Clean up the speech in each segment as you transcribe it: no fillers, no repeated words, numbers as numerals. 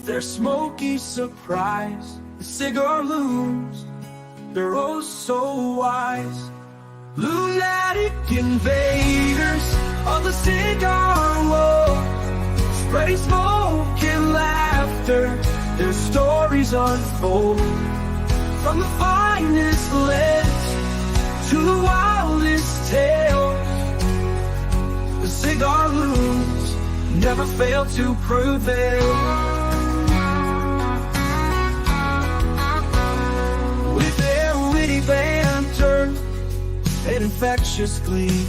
with their smoky surprise. The Cigar Loons, they're oh so wise. Lunatic invaders of the cigar world, spreading smoke and laughter, their stories unfold. From the finest lips to the wildest tales, the Cigar Loons never fail to prevail. With their witty banter and infectious glee,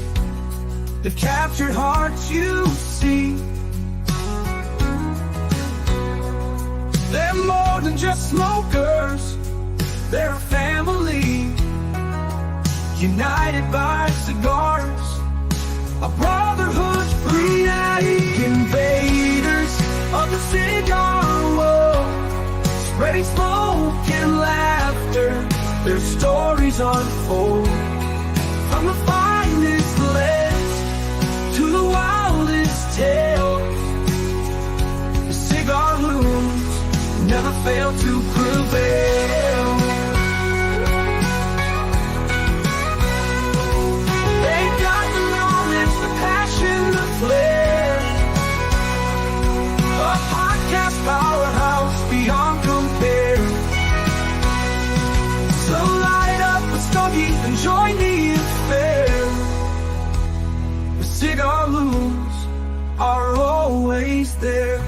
they've captured hearts, you see. They're more than just smokers, they're a family, united by cigars, a brotherhood free. Invaders of the cigar world, spreading smoke and laughter, their stories unfold. From the finest lips to the wildest tales, the Cigar Loons never fail to prevail. They've got the romance, the passion, the flair, a podcast powerhouse beyond compare. So light up a stogie and join the affair. The Cigar Loons are always there.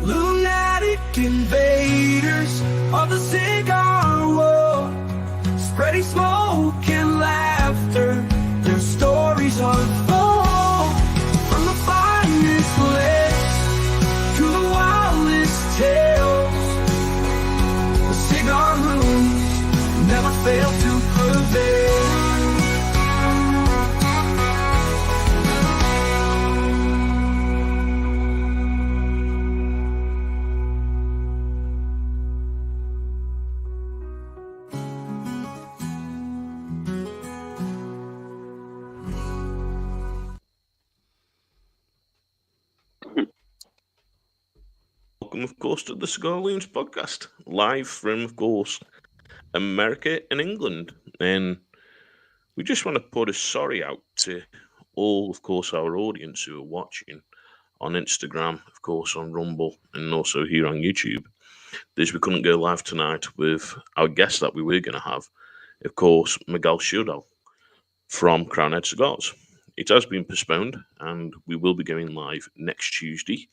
Lunatic invaders of the cigar world, spreading smoke and laughter, their stories unfold. From the finest lips to the wildest tales, the Cigar Loons never fail to prevail. Welcome, of course, to the Cigar Loons podcast, live from, of course, America and England. And we just want to put a sorry out to all, of course, our audience who are watching on Instagram, of course, on Rumble, and also here on YouTube. This we couldn't go live tonight with our guest that we were going to have, of course, Miguel Shudal from Crown Head Cigars. It has been postponed, and we will be going live next Tuesday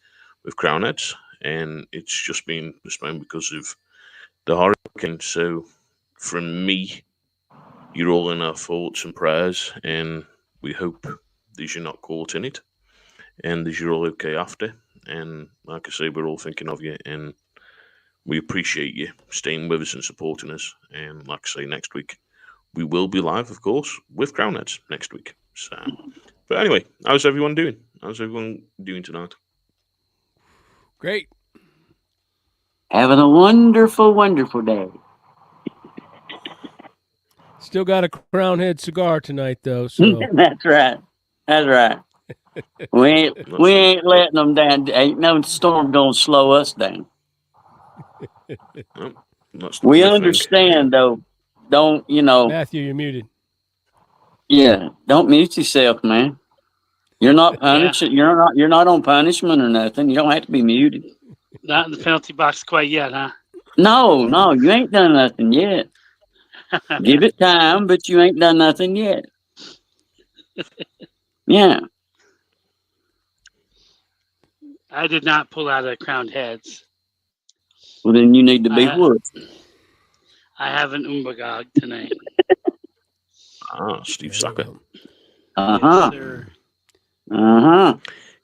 with Crown Heads, and it's just been postponed because of the hurricane. So, from me, you're all in our thoughts and prayers, and we hope that you're not caught in it, and that you're all okay after. And like I say, we're all thinking of you, and we appreciate you staying with us and supporting us. And like I say, next week we will be live, of course, with Crown Heads next week. So, but anyway, how's everyone doing? How's everyone doing tonight? Great. Having a wonderful, wonderful day. Still got a Crown Head cigar tonight, though. So That's right. That's right. We ain't letting them down. Ain't no storm gonna slow us down. Well, We understand, though. Don't Matthew, you're muted. Yeah, don't mute yourself, man. You're not punished. You're not on punishment or nothing. You don't have to be muted. Not in the penalty box quite yet, huh? No, you ain't done nothing yet. Give it time, but you ain't done nothing yet. Yeah. I did not pull out of Crowned Heads. Well, then you need to be what? I have an Umbagog tonight. Steve Saka. Uh-huh. Yes, sir. Uh-huh.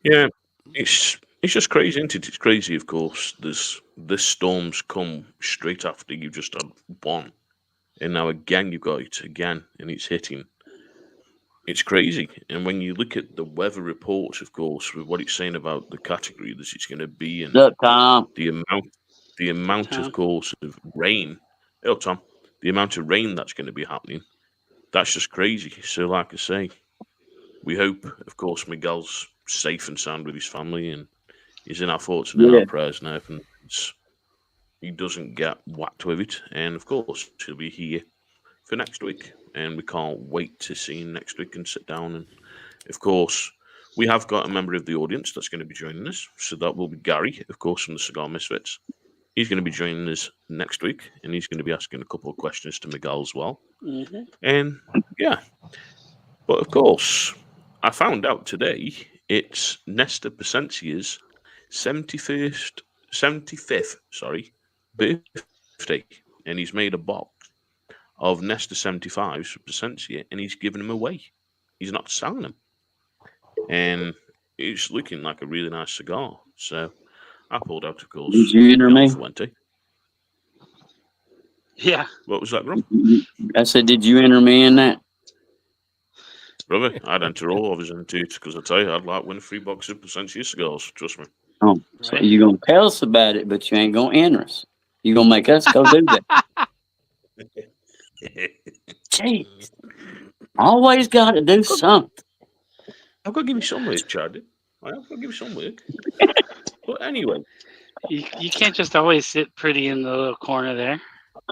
Yeah, it's just crazy, isn't it? It's crazy, of course. This storm's come straight after you just had one, and now again you've got it again, and it's hitting. It's crazy. And when you look at the weather reports, of course, with what it's saying about the category that it's going to be in, Look, Tom. the amount, of course, of rain. Oh, Tom, the amount of rain that's going to be happening, that's just crazy. So, like I say, we hope, of course, Miguel's safe and sound with his family, and he's in our thoughts and in our prayers now. And that he doesn't get whacked with it. And of course, he'll be here for next week. And we can't wait to see him next week and sit down. And of course, we have got a member of the audience that's going to be joining us. So that will be Gary, of course, from the Cigar Misfits. He's going to be joining us next week, and he's going to be asking a couple of questions to Miguel as well. Mm-hmm. And yeah, but of course, I found out today it's Nestor Placencia's 75th birthday, and he's made a box of Nestor 75s for Placencia, and he's giving them away. He's not selling them, and it's looking like a really nice cigar. So I pulled out, of course, Did you enter the me? Fuente. Yeah. What was that, Grum? I said, did you enter me in that? Brother, I'd enter all of us into it because I tell you, I'd like win a free box of Placencia cigars. Trust me. Oh, so Right. you're going to tell us about it, but you ain't going to enter us. You're going to make us go do that. Jeez. Always got to do something. I've got to give you some work, Charlie. I've got to give you some work. But anyway, You can't just always sit pretty in the little corner there.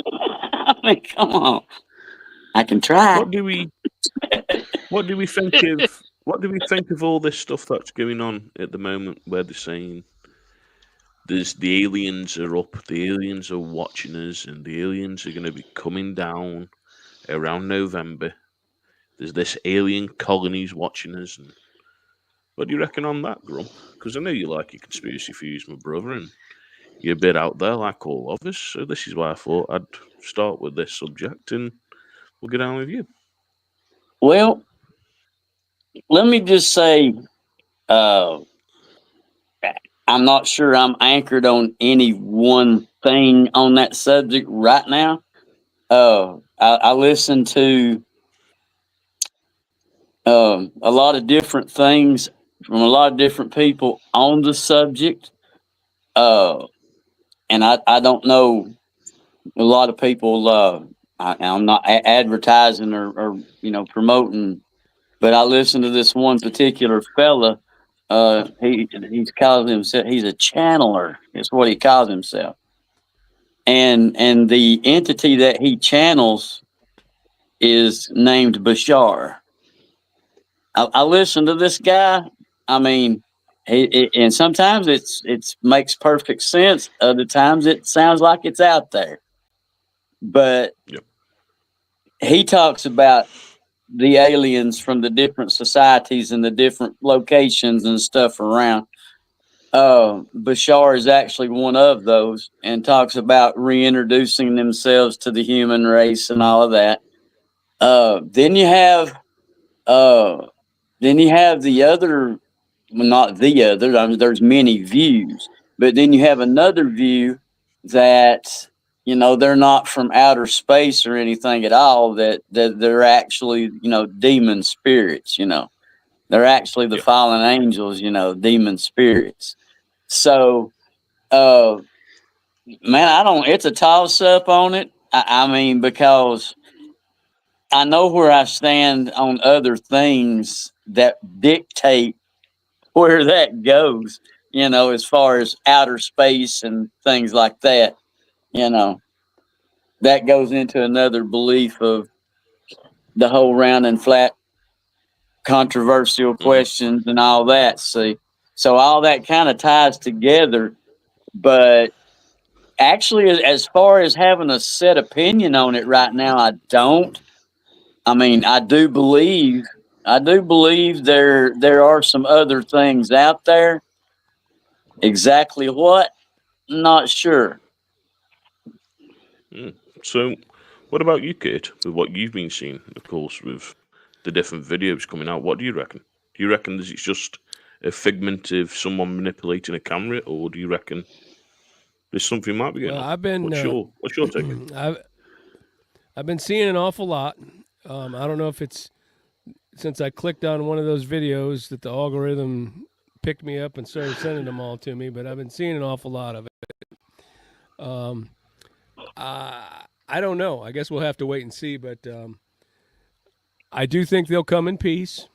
I mean, come on. I can try. what do we think of all this stuff that's going on at the moment where they're saying the aliens are up, the aliens are watching us, and the aliens are going to be coming down around November. There's this alien colonies watching us. And what do you reckon on that, Grum? Because I know you like your conspiracy theories, my brother, and you're a bit out there like all of us. So this is why I thought I'd start with this subject and we'll get on with you. Well, let me just say, I'm not sure I'm anchored on any one thing on that subject right now. I listen to a lot of different things from a lot of different people on the subject. And I don't know a lot of people. I'm not advertising or promoting, but I listen to this one particular fella. He's calls himself. He's a channeler. Is what he calls himself. And the entity that he channels is named Bashar. I listen to this guy. I mean, and sometimes it's makes perfect sense. Other times it sounds like it's out there. But Yep. he talks about the aliens from the different societies and the different locations and stuff around. Bashar is actually one of those and talks about reintroducing themselves to the human race and all of that. Then you have the other, well, not the other. I mean, there's many views, but then you have another view that they're not from outer space or anything at all. That they're actually demon spirits. They're actually the fallen angels. Demon spirits. So, man, it's a toss up on it. I mean, because I know where I stand on other things that dictate where that goes, as far as outer space and things like that. That goes into another belief of the whole round and flat controversial questions and all that. See, so all that kind of ties together. But actually, as far as having a set opinion on it right now, I don't. I mean, I do believe there are some other things out there. Exactly what? Not sure. So, what about you, Kate? With what you've been seeing, of course, with the different videos coming out, what do you reckon? Do you reckon that it's just a figment of someone manipulating a camera, or do you reckon there's something might be going Well, on? I've been What's your take? I've been seeing an awful lot. I don't know if it's since I clicked on one of those videos that the algorithm picked me up and started sending them all to me, but I've been seeing an awful lot of it. I don't know. I guess we'll have to wait and see, but I do think they'll come in peace.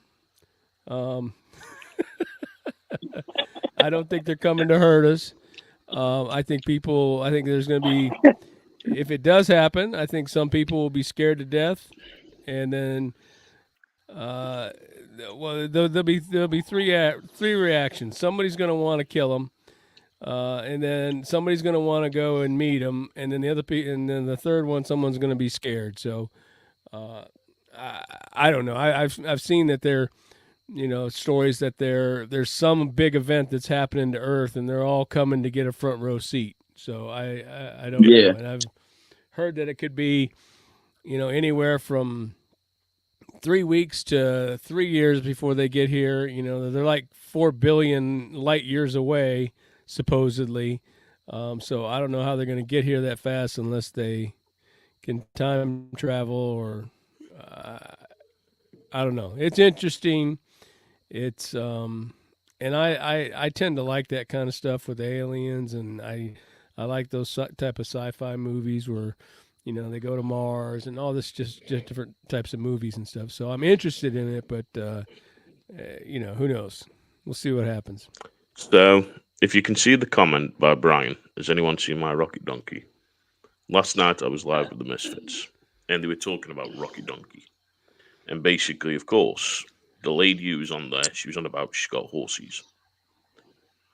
I don't think they're coming to hurt us. I think there's going to be, if it does happen, I think some people will be scared to death, and then, well, there'll be three reactions. Somebody's going to want to kill them, and then somebody's going to want to go and meet them, and then and then the third one, someone's going to be scared. So, I don't know. I've seen that stories that there's some big event that's happening to Earth, and they're all coming to get a front row seat. So I don't know, and I've heard that it could be, anywhere from 3 weeks to 3 years before they get here. They're like 4 billion light years away, supposedly. So I don't know how they're going to get here that fast unless they can time travel or I don't know. It's interesting. It's and I tend to like that kind of stuff with aliens, and I like those type of sci-fi movies where they go to Mars and all this, just different types of movies and stuff. So I'm interested in it, but who knows? We'll see what happens. So, if you can see the comment by Brian, has anyone seen my Rocket Donkey? Last night I was live with the Misfits, and they were talking about Rocket Donkey. And basically, of course, the lady who was on there, she was on about she's got horses.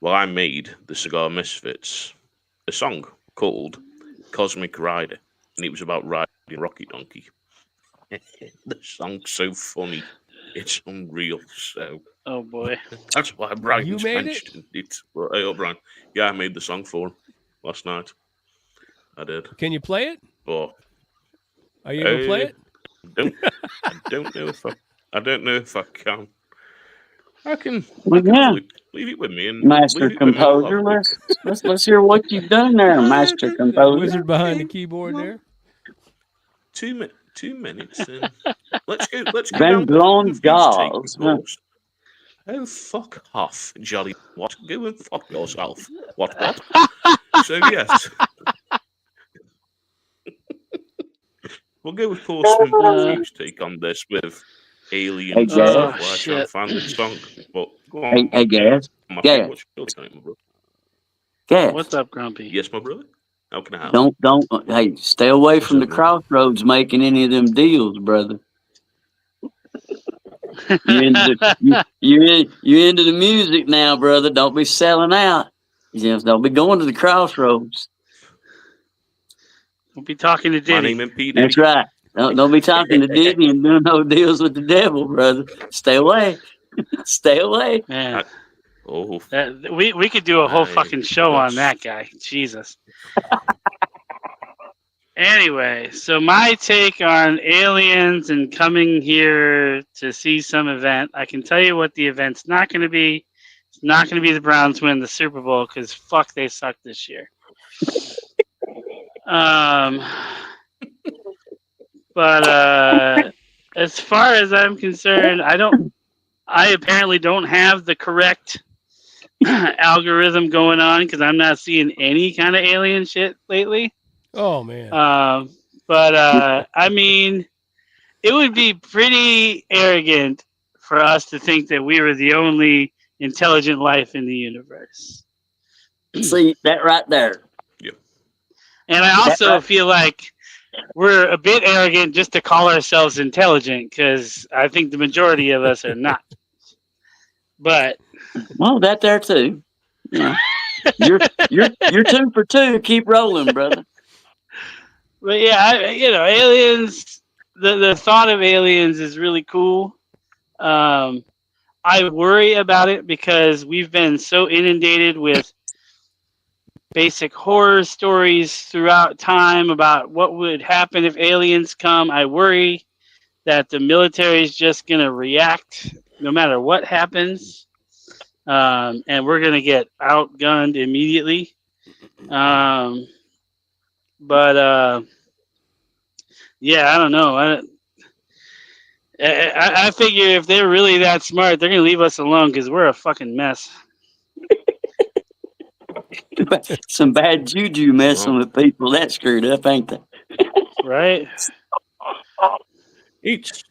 Well, I made the Cigar Misfits a song called Cosmic Rider, and it was about riding Rocket Donkey. The song's so funny. It's unreal. So, Oh boy. that's why Brian's made it? mentioned it. Well, hey, Brian. Yeah, I made the song for him last night. I did. Can you play it? But Are you able to play it? I don't know if I can. I can Yeah. leave it with me and Master leave it with me and I'll composer, have a look. let's hear what you've done there, Master The composer. wizard behind the keyboard there. 2 minutes. And let's go Van down to Blonde the Gauze, take, of course. Oh, fuck off, Jolly. What? Go and fuck yourself. What? So, yes. We'll go with Horseman Confused take on this with aliens Hey, and Gaz. stuff while I try shit. and find this song. But go on. Hey, Gaz. My Gaz. what's your tonight, my brother? Gaz. What's up, Grumpy? Yes, my brother? How can I help? Hey, stay away from the up, man? crossroads making any of them deals, brother. You're into the music now, brother. Don't be selling out. Just don't be going to the crossroads. We'll be talking to My Diddy. name is P. Diddy. That's right. Don't be talking to Disney and doing no deals with the devil, brother. Stay away. Stay away. Man, Oh, we could do a whole Nice. fucking show on that guy. Jesus. Anyway, so my take on aliens and coming here to see some event. I can tell you what the event's not going to be. It's not going to be the Browns win the Super Bowl because fuck, they suck this year. But as far as I'm concerned, I apparently don't have the correct algorithm going on because I'm not seeing any kind of alien shit lately. Oh man. But I mean, it would be pretty arrogant for us to think that we were the only intelligent life in the universe. See that right there. And I also feel like we're a bit arrogant just to call ourselves intelligent because I think the majority of us are not. But Well, that there too. Yeah. You're 2 for 2. Keep rolling, brother. But yeah, aliens. The thought of aliens is really cool. I worry about it because we've been so inundated with basic horror stories throughout time about what would happen if aliens come. I worry that the military is just going to react no matter what happens, and we're going to get outgunned immediately. But yeah, I don't know. I figure if they're really that smart, they're going to leave us alone because we're a fucking mess. Some bad juju messing with people. That's screwed up, ain't they? Right? it's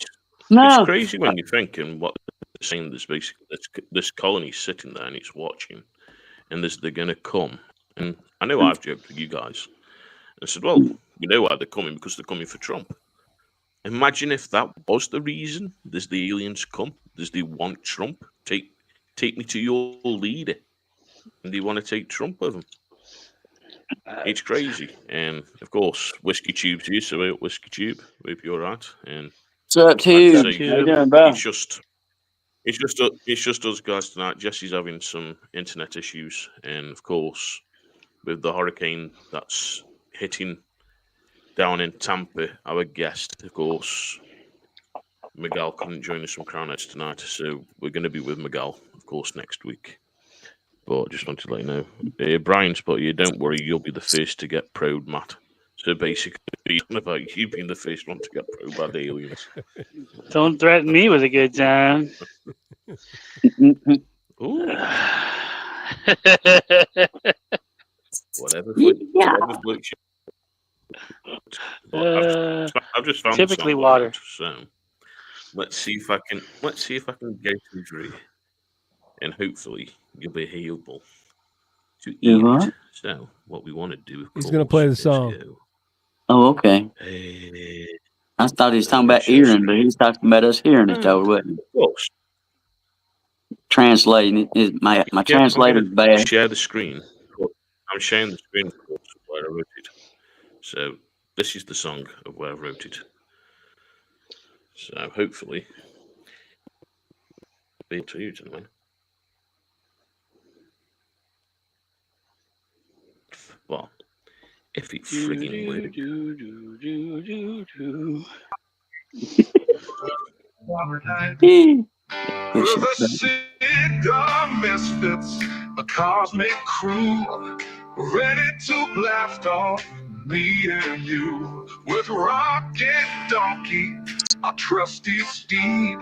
No. crazy when you're thinking what they're saying. There's basically this colony sitting there and it's watching, and they're going to come And I know I've joked with you guys. I said, well, we know why they're coming, because they're coming for Trump. Imagine if that was the reason. Does the aliens come? Does they want Trump? Take me to your leader. And they want to take Trump with them. It's crazy. And of course, Whiskey Tube's here, so Whiskey Tube, hope you're all right. And What's up, I'd Tube? say How you doing, bro? it's just us guys tonight. Jesse's having some internet issues, and of course, with the hurricane that's hitting down in Tampa, our guest, of course, Miguel couldn't join us from Crown Edge tonight, so we're going to be with Miguel, of course, next week. But just wanted to let you know, Brian's put you. Don't worry, you'll be the first to get probed, Matt. So basically, it's not about you being the first one to get probed by the aliens. Don't threaten me with a good time. Ooh, whatever. Yeah. Whatever floats you. But I've just found typically some water. out, so let's see if I can get through, and hopefully you'll be able to eat You what? it. So what we want to do, of He's course, gonna play the is song. go, Oh, okay. I thought he was talking about eating, but he's talking about us hearing it, though, wasn't he? of course. Translating it. My Yeah, translator's I'm gonna bad. share the screen. I'm sharing the screen, of course, of where I wrote it. So this is the song of where I wrote it. So hopefully, be able to use it, man. Well, if it frigging works. We're the cigar misfits, a cosmic crew, ready to blast off, me and you. With Rocket Donkey, our trusty steed,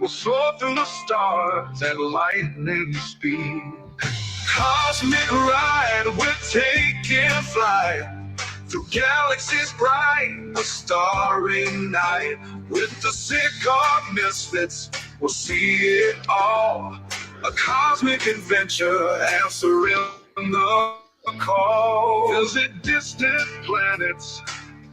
we'll soar through the stars at lightning speed. Cosmic ride, we're taking flight through galaxies bright, a starry night. With the cigar misfits, we'll see it all. A cosmic adventure, answering the call. Visit distant planets,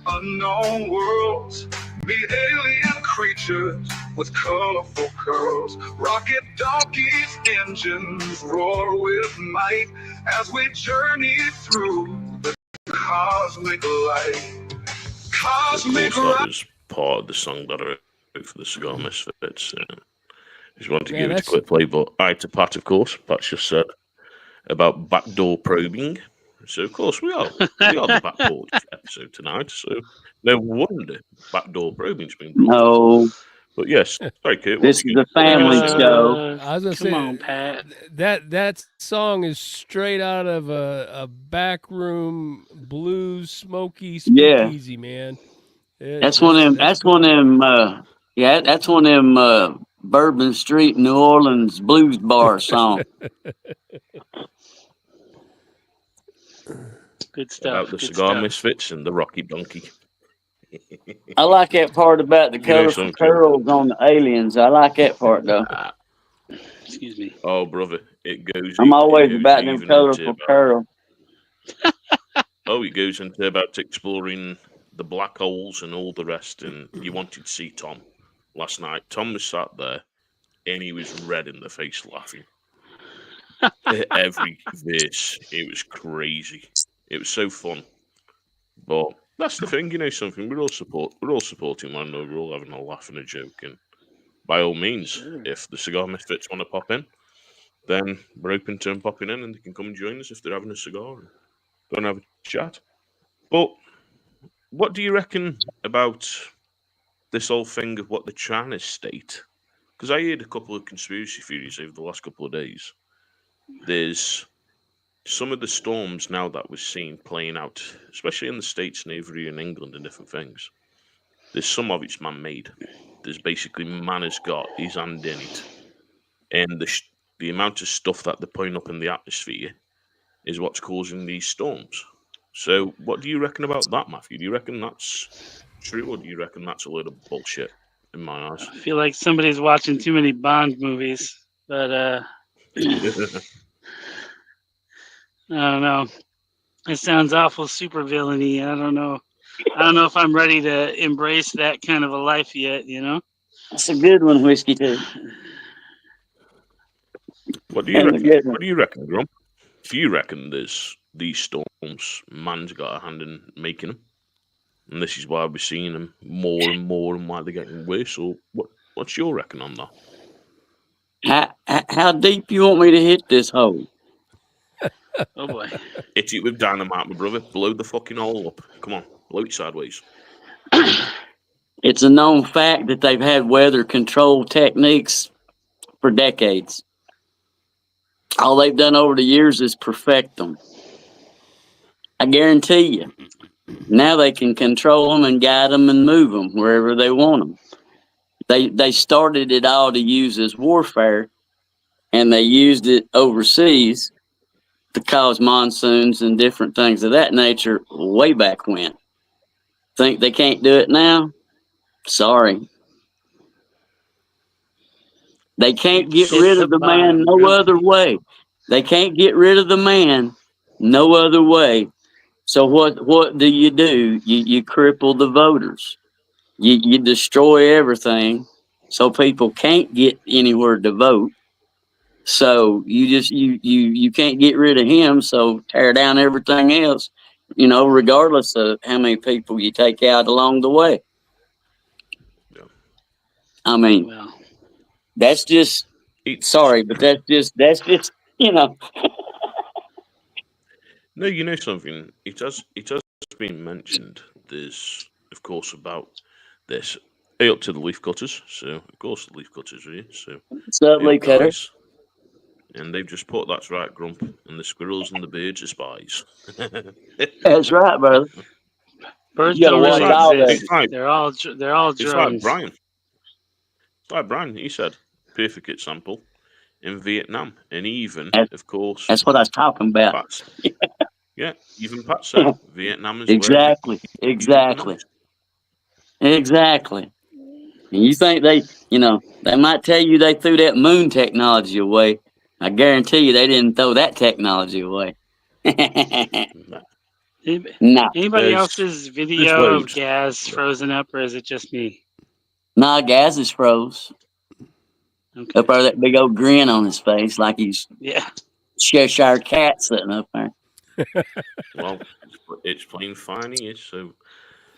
unknown worlds. Meet alien creatures with colorful curls. Rocket Donkey's engines roar with might as we journey through the cosmic light. Of Cosmic course, that light. was part of the song that I wrote for the Cigar Misfits. Just wanted to Man, give it a that's- quick play, but I to Pat, of course. Pat's just said about backdoor probing. So, of course, we are the Back Porch episode tonight. So, no wonder backdoor probing's been brought up. No, But yes, sorry, Kurt. this is a family say? show. I was gonna Come say on, Pat. that song is straight out of a backroom blues smoky Yeah. speakeasy, man. That's one of them. That's one of them. Yeah, that's one of them. Bourbon Street, New Orleans blues bar song. Good stuff. About the good Cigar stuff. Misfits and the Rocky Donkey. I like that part about the know colorful something? curls on the aliens. I like that part though. Excuse me. Oh, brother, it goes. I'm always it goes about them even colorful into curls. it goes into about exploring the black holes and all the rest. And you wanted to see Tom last night. Tom was sat there and he was red in the face laughing. Every verse, it was crazy. It was so fun. But that's the thing, something. We're all supporting one another. We're all having a laugh and a joke. And by all means, if the Cigar Misfits want to pop in, then we're open to them popping in, and they can come and join us if they're having a cigar and go and have a chat. But what do you reckon about this whole thing of what they're trying to state? Because I heard a couple of conspiracy theories over the last couple of days. There's some of the storms now that we're seeing playing out, especially in the States and over here in England and different things. There's some of it's man-made. There's basically man has got his hand in it. And the amount of stuff that they're putting up in the atmosphere is what's causing these storms. So what do you reckon about that, Matthew? Do you reckon that's true, or do you reckon that's a load of bullshit in my eyes? I feel like somebody's watching too many Bond movies, but I don't know. It sounds awful super villainy. I don't know. I don't know if I'm ready to embrace that kind of a life yet. That's a good one, Whiskey too. What do you That's a reckon? good one. What do you reckon, Grump? If you reckon there's these storms, man's got a hand in making them, and this is why we're seeing them more and more, and why they're getting worse. Or what's your reckon on that? How deep you want me to hit this hole? Oh boy. Hit it with dynamite, my brother. Blow the fucking hole up. Come on, blow it sideways. It's a known fact that they've had weather control techniques for decades. All they've done over the years is perfect them. I guarantee you. Now they can control them and guide them and move them wherever they want them. They started it all to use as warfare, and they used it overseas to cause monsoons and different things of that nature way back when. Think they can't do it now? Sorry. They can't get Hit rid the of the man bottom, no Grumpy. other way. They can't get rid of the man no other way. So what do? You cripple the voters. You destroy everything so people can't get anywhere to vote. So you can't get rid of him, so tear down everything else, regardless of how many people you take out along the way. Yeah. I mean, Well, that's just It's sorry, but that's just no, you know something. It has been mentioned. There's of course about this. Hey, up to the leaf cutters. So of course the leaf cutters are here. So subtly cutter. guys, and they've just put that's right, Grump, and the squirrels and the birds are spies. That's right, brother. birds You gotta don't watch really all that. exist. They're all It's like drones. Brian. It's like Brian. He said perfect example in Vietnam, and even of course That's what I was talking about. Pat's. Yeah, even Pat said Vietnam is where Exactly. they use it the Exactly. most. Exactly. And you think they might tell you they threw that moon technology away. I guarantee you they didn't throw that technology away. Nah. No. Anybody There's else's video of loads. Gaz frozen up, or is it just me? Nah, Gaz is froze. Okay. Up there, that big old grin on his face like he's Yeah. Cheshire cat sitting up there. Well, it's plain fine here, so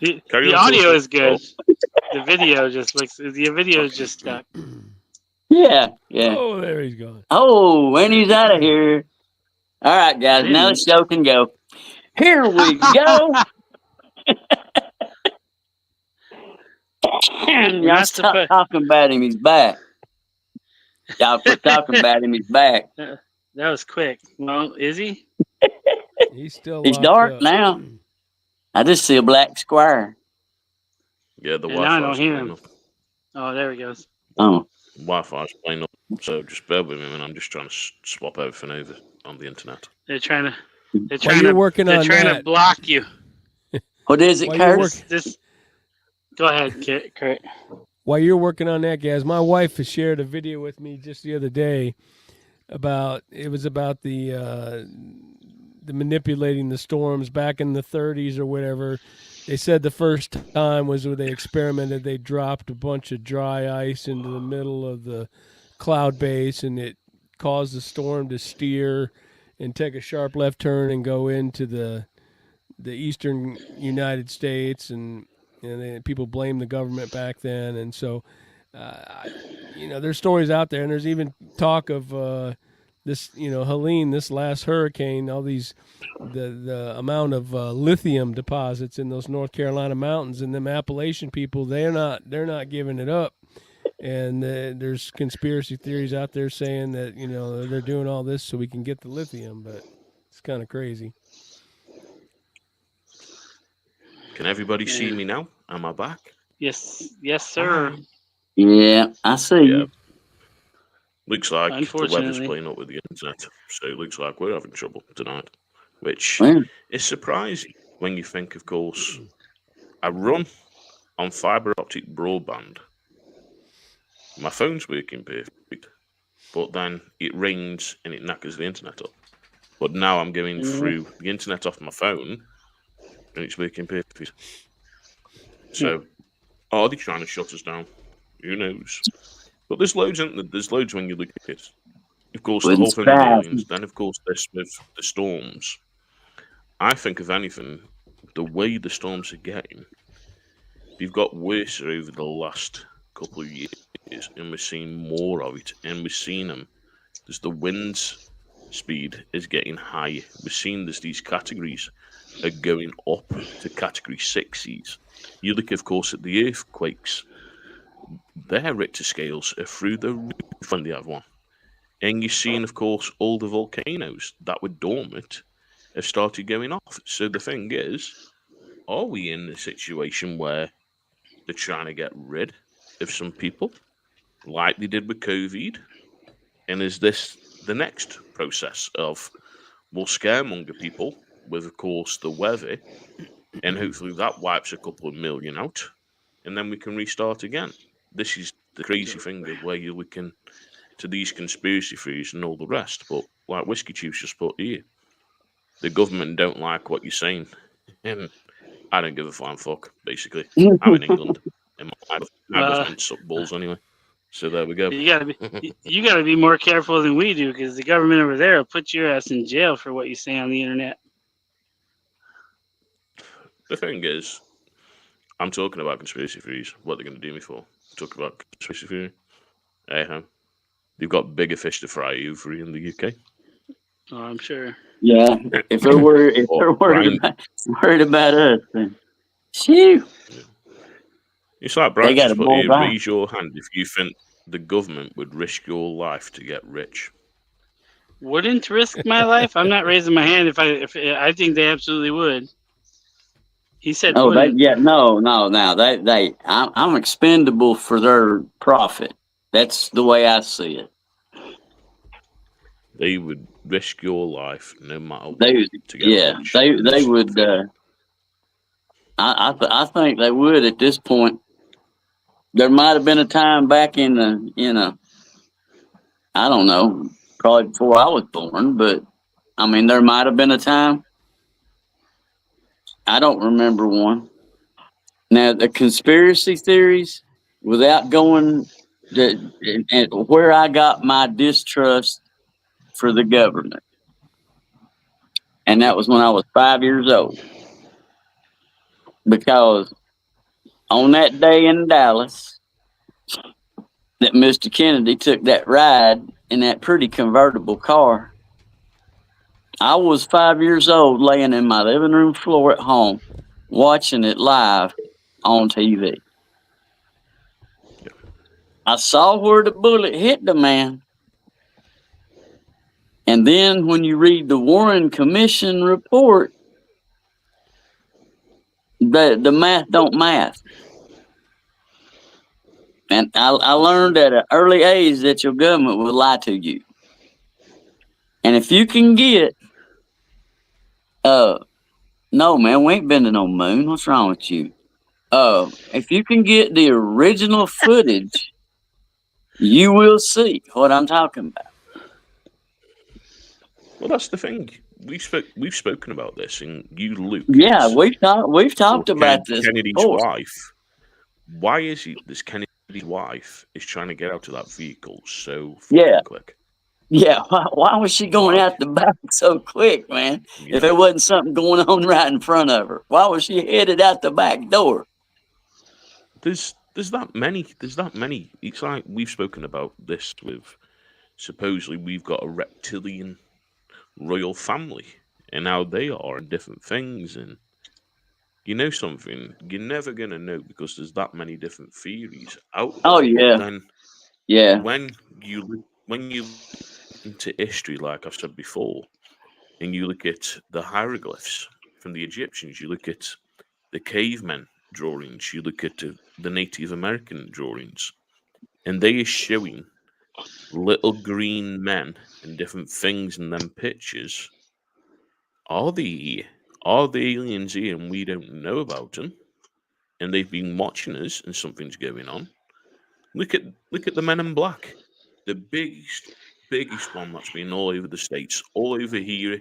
The carry on audio talking. is good. The video is just stuck. Yeah, yeah. Oh, there he's gone. Oh, and he's out of here. All right, guys, now the show can go. Here we go. Y'all stop talking about him. He's back. Y'all quit talking about him. He's back. That was quick. Well, is he? He's still He's locked dark up. now. I just see a black square. Yeah, the And now I Wi-Fi's don't hear playing him. up. Oh, there he goes. Oh, Wi-Fi's playing up, so just bear with me, and I'm just trying to swap everything over on the internet. They're trying to. They're While trying you're to. working They're on trying to that, block you. what is it, While you're Curtis? This. Go ahead, Kurt. while you're working on that, guys, my wife has shared a video with me just the other day about the manipulating the storms back in the 30s or whatever. They said the first time was when they experimented. They dropped a bunch of dry ice into the middle of the cloud base, and it caused the storm to steer and take a sharp left turn and go into the eastern United States, and then people blame the government back then. And so, there's stories out there, and there's even talk of this, Helene, this last hurricane, all these, the amount of lithium deposits in those North Carolina mountains, and them Appalachian people, they're not giving it up. And there's conspiracy theories out there saying that, they're doing all this so we can get the lithium, but it's kind of crazy. Can everybody see me now? Am I back? Yes, sir. Yeah, I see you. Looks like the weather's Unfortunately. playing up with the internet, so it looks like we're having trouble tonight, which Well, is surprising when you think, of course, I run on fibre optic broadband. My phone's working perfect, but then it rings and it knackers the internet up. But now I'm going Mhm. through the internet off my phone, and it's working perfect. So, are they trying to shut us down? Who knows? But there's loads, isn't there? There's loads when you look at it. Of course, the Wouldn't whole thing with surprise aliens. me. Then, of course, this with the storms. I think, if anything, the way the storms are getting, they've got worse over the last couple of years, and we're seeing more of it. And we're seeing them. There's the winds speed is getting higher. We're seeing there's these categories are going up to category 6s. You look, of course, at the earthquakes. Their Richter scales are through the roof when they have one. And you're seeing, of course, all the volcanoes that were dormant have started going off. So the thing is, are we in a situation where they're trying to get rid of some people, like they did with COVID? And is this the next process of we'll scaremonger people with, of course, the weather, and hopefully that wipes a couple of million out, and then we can restart again? This is the crazy thing of where you're looking to these conspiracy theories and all the rest. But like Whiskey Chiefs just put here, the government don't like what you're saying, and I don't give a flying fuck. Basically, I'm in England, and my Uh, government suck balls anyway. So there we go. you gotta be more careful than we do because the government over there will put your ass in jail for what you say on the internet. The thing is, I'm talking about conspiracy theories. What they're going to do me for? Talk about conspiracy theory. Hey, they've got bigger fish to fry over in the UK. Oh, I'm sure. Yeah, if they're worried, Or Brian, worried about us, then shoo, it's like they Brian got a just put bull here. by. Raise your hand if you think the government would risk your life to get rich. Wouldn't risk my life. I'm not raising my hand if I think they absolutely would. He said Oh, wouldn't. no. I'm expendable for their profit. That's the way I see it. They would risk your life no matter what They, to get yeah, rich. they And this is the would. thing. I think they would at this point. There might have been a time back in the, I don't know, probably before I was born, but I mean, there might have been a time. I don't remember one. Now, the conspiracy theories, without going and where I got my distrust for the government, and that was when I was 5 years old, because on that day in Dallas, that Mr. Kennedy took that ride in that pretty convertible car. I was 5 years old, laying in my living room floor at home, watching it live on TV. Yeah. I saw where the bullet hit the man. And then when you read the Warren Commission report, the math don't math. And I learned at an early age that your government will lie to you. And if you can get, no, man, we ain't been to no moon. What's wrong with you? If you can get the original footage, you will see what I'm talking about. Well, that's the thing. We've spoken about this, and you, Luke. Yeah, we've talked about this Kennedy's before. wife. Why is it this Kennedy's wife is trying to get out of that vehicle so fucking quick? Yeah, why was she going out the back so quick, man? Yeah. If there wasn't something going on right in front of her, why was she headed out the back door? There's that many. There's that many. It's like we've spoken about this with. Supposedly, we've got a reptilian royal family, and how they are and different things. And you know something, you're never gonna know because there's that many different theories out there. Oh yeah, But then yeah. when you look into history, like I've said before, and you look at the hieroglyphs from the Egyptians, you look at the cavemen drawings, you look at the Native American drawings, and they are showing little green men and different things in them pictures. Are the aliens here and we don't know about them? And they've been watching us and something's going on. Look at the Men in Black. The biggest biggest one that's been all over the States, all over here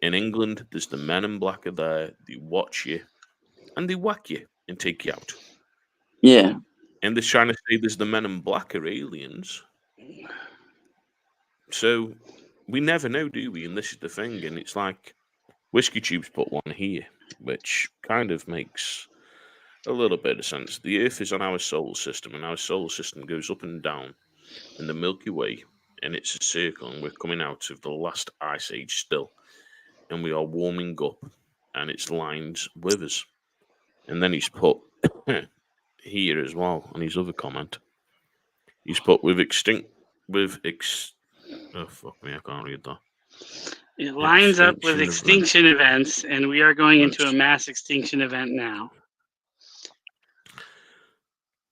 in England. There's the men in black are there. They watch you and they whack you and take you out. Yeah. And they're trying to say there's the men in black are aliens. So we never know, do we? And this is the thing. And it's like Whiskey Tube's put one here, which kind of makes a little bit of sense. The Earth is on our solar system, and our solar system goes up and down in the Milky Way, and it's a circle, and we're coming out of the last ice age still, and we are warming up, and it's lines with us. And then he's put here as well on his other comment. He's put oh fuck me, I can't read that. It lines up with Extinction extinction events, and we are going into a mass extinction event now.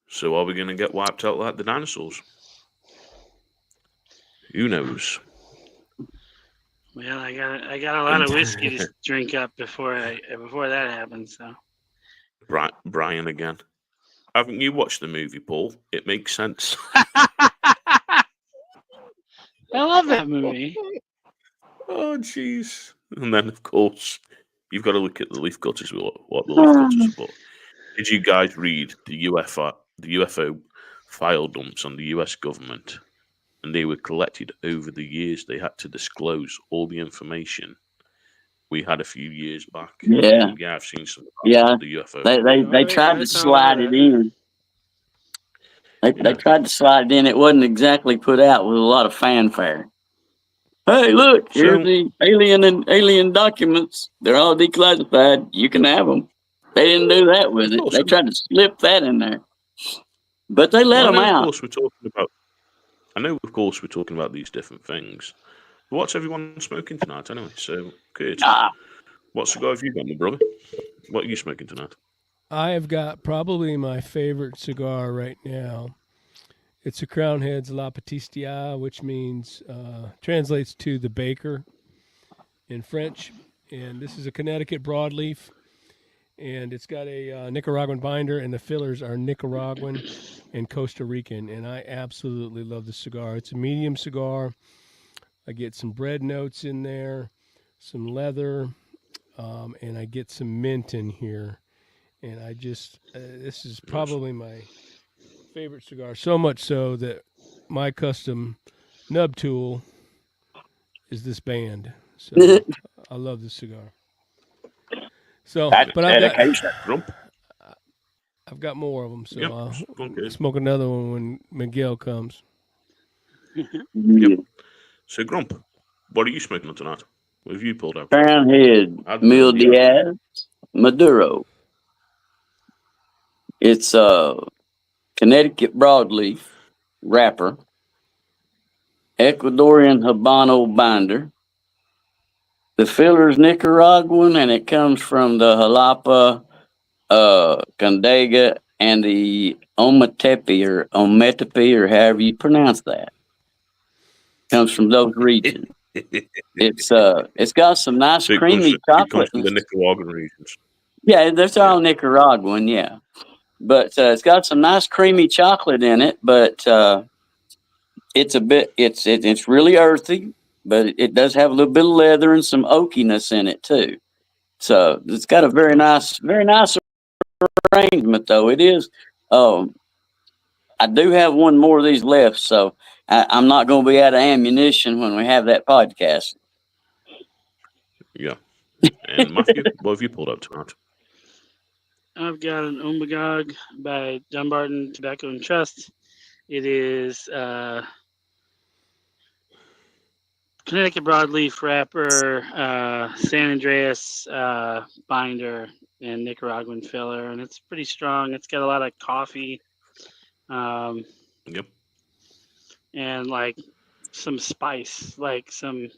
So are we going to get wiped out like the dinosaurs? Who knows? Well, I got a lot of whiskey to drink up before that happens. So, Brian again. Haven't you watched the movie, Paul? It makes sense. I love that movie. Oh, jeez. And then, of course, you've got to look at the leaf cutters. What the leaf cutters for? Did you guys read the UFO file dumps on the US government? And they were collected over the years. They had to disclose all the information we had a few years back. Yeah. Yeah, I've seen some. Yeah. The UFO. They tried to slide it in. They tried to slide it in. It wasn't exactly put out with a lot of fanfare. Hey, look, here's the alien documents. They're all declassified. You can have them. They didn't do that with it. They tried to slip that in there. But they let them out. I know, of course, we're talking about these different things. But what's everyone smoking tonight, anyway? So, Kurt, what cigar have you got, my brother? What are you smoking tonight? I have got probably my favorite cigar right now. It's a Crown Heads La Pâtissière, which means, translates to the baker in French. And this is a Connecticut broadleaf. And it's got a Nicaraguan binder, and the fillers are Nicaraguan and Costa Rican. And I absolutely love the cigar. It's a medium cigar. I get some bread notes in there, some leather, and I get some mint in here. And I just, this is probably my favorite cigar, so much so that my custom nub tool is this band. So I love this cigar. So, but I've got more of them, so I'll smoke another one when Miguel comes. Yep. So, Grump, what are you smoking on tonight? What have you pulled out? Crown Head Mil Diaz Maduro. It's a Connecticut broadleaf wrapper, Ecuadorian Habano binder. The filler's Nicaraguan, and it comes from the Jalapa, Condega, and the Ometepe, or however you pronounce that. Comes from those regions. It's got some nice creamy chocolate. It comes from the Nicaraguan regions. Yeah, that's all Nicaraguan, yeah. But it's got some nice creamy chocolate in it, but it's really earthy, but it does have a little bit of leather and some oakiness in it too. So it's got a very nice arrangement, though. It is. I do have one more of these left, so I'm not going to be out of ammunition when we have that podcast. Yeah. And Matthew, what have you pulled up tonight? I've got an Omagog by Dumbarton Tobacco and Trust. It is Connecticut broadleaf wrapper, San Andreas binder, and Nicaraguan filler, and it's pretty strong. It's got a lot of coffee. Yep. And like some spice, like some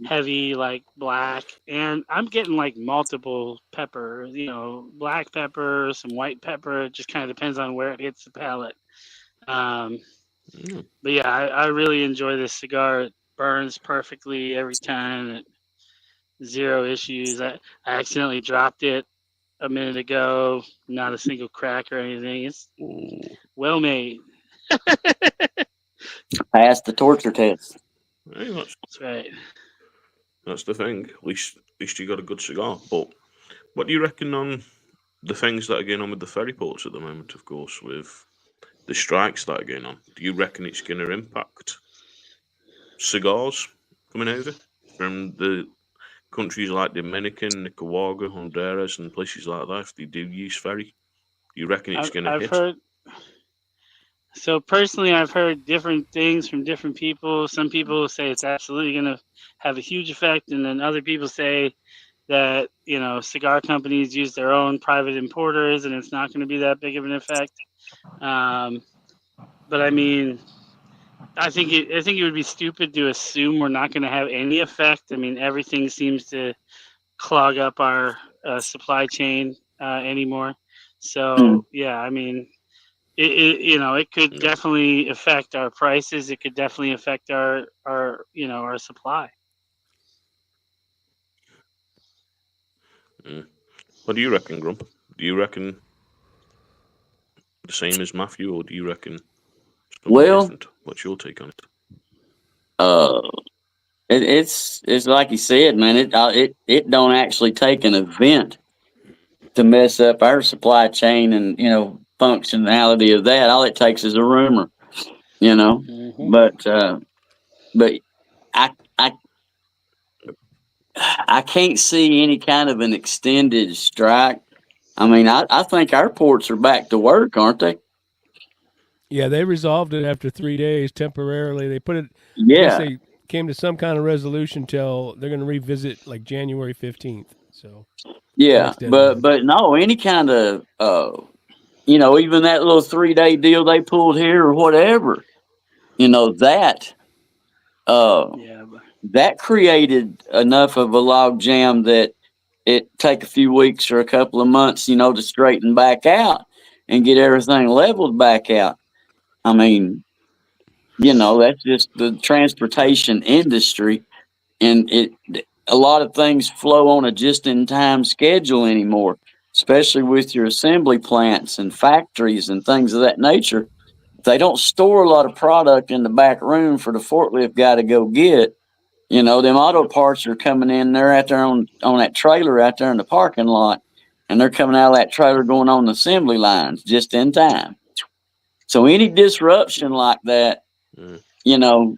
heavy, like black, and I'm getting like multiple pepper, black pepper, some white pepper. It just kind of depends on where it hits the palate. But yeah, I really enjoy this cigar. It burns perfectly every time. Zero issues. I accidentally dropped it a minute ago. Not a single crack or anything. It's well made. Pass the torture test. Hey, That's right. that's the thing. At least you got a good cigar. But what do you reckon on the things that are going on with the ferry ports at the moment? Of course, with the strikes that are going on, do you reckon it's going to impact cigars coming over from the countries like Dominican, Nicaragua, Honduras, and places like that? If they do use ferry, do you reckon it's going to I've hit? heard. So personally, I've heard different things from different people. Some people say it's absolutely going to have a huge effect, and then other people say that cigar companies use their own private importers, and it's not going to be that big of an effect. But I mean, I think it would be stupid to assume we're not going to have any effect. I mean, everything seems to clog up our supply chain anymore. So yeah, I mean, it could definitely affect our prices. It could definitely affect our supply. What do you reckon, Grump? Do you reckon the same as Matthew, or do you reckon something Well, different? What's your take on it? uh, it's like you said, man. It don't actually take an event to mess up our supply chain and functionality of that. All it takes is a rumor, you know. Mm-hmm. But I I I can't see any kind of an extended strike. I mean, I think our ports are back to work, aren't they? Yeah, they resolved it after 3 days temporarily. They put it. I guess Yeah, they came to some kind of resolution till they're going to revisit like January 15th. So yeah. next But deadline. but no, any kind of even that little 3 day deal they pulled here or whatever, that uh Yeah, that created enough of a log jam that it take a few weeks or a couple of months, to straighten back out and get everything leveled back out. I mean, that's just the transportation industry, and a lot of things flow on a just in time schedule anymore, especially with your assembly plants and factories and things of that nature. They don't store a lot of product in the back room for the forklift guy to go get. Them auto parts are coming in. They're out there on that trailer out there in the parking lot, and they're coming out of that trailer going on the assembly lines just in time. So any disruption like that, Mm. you know,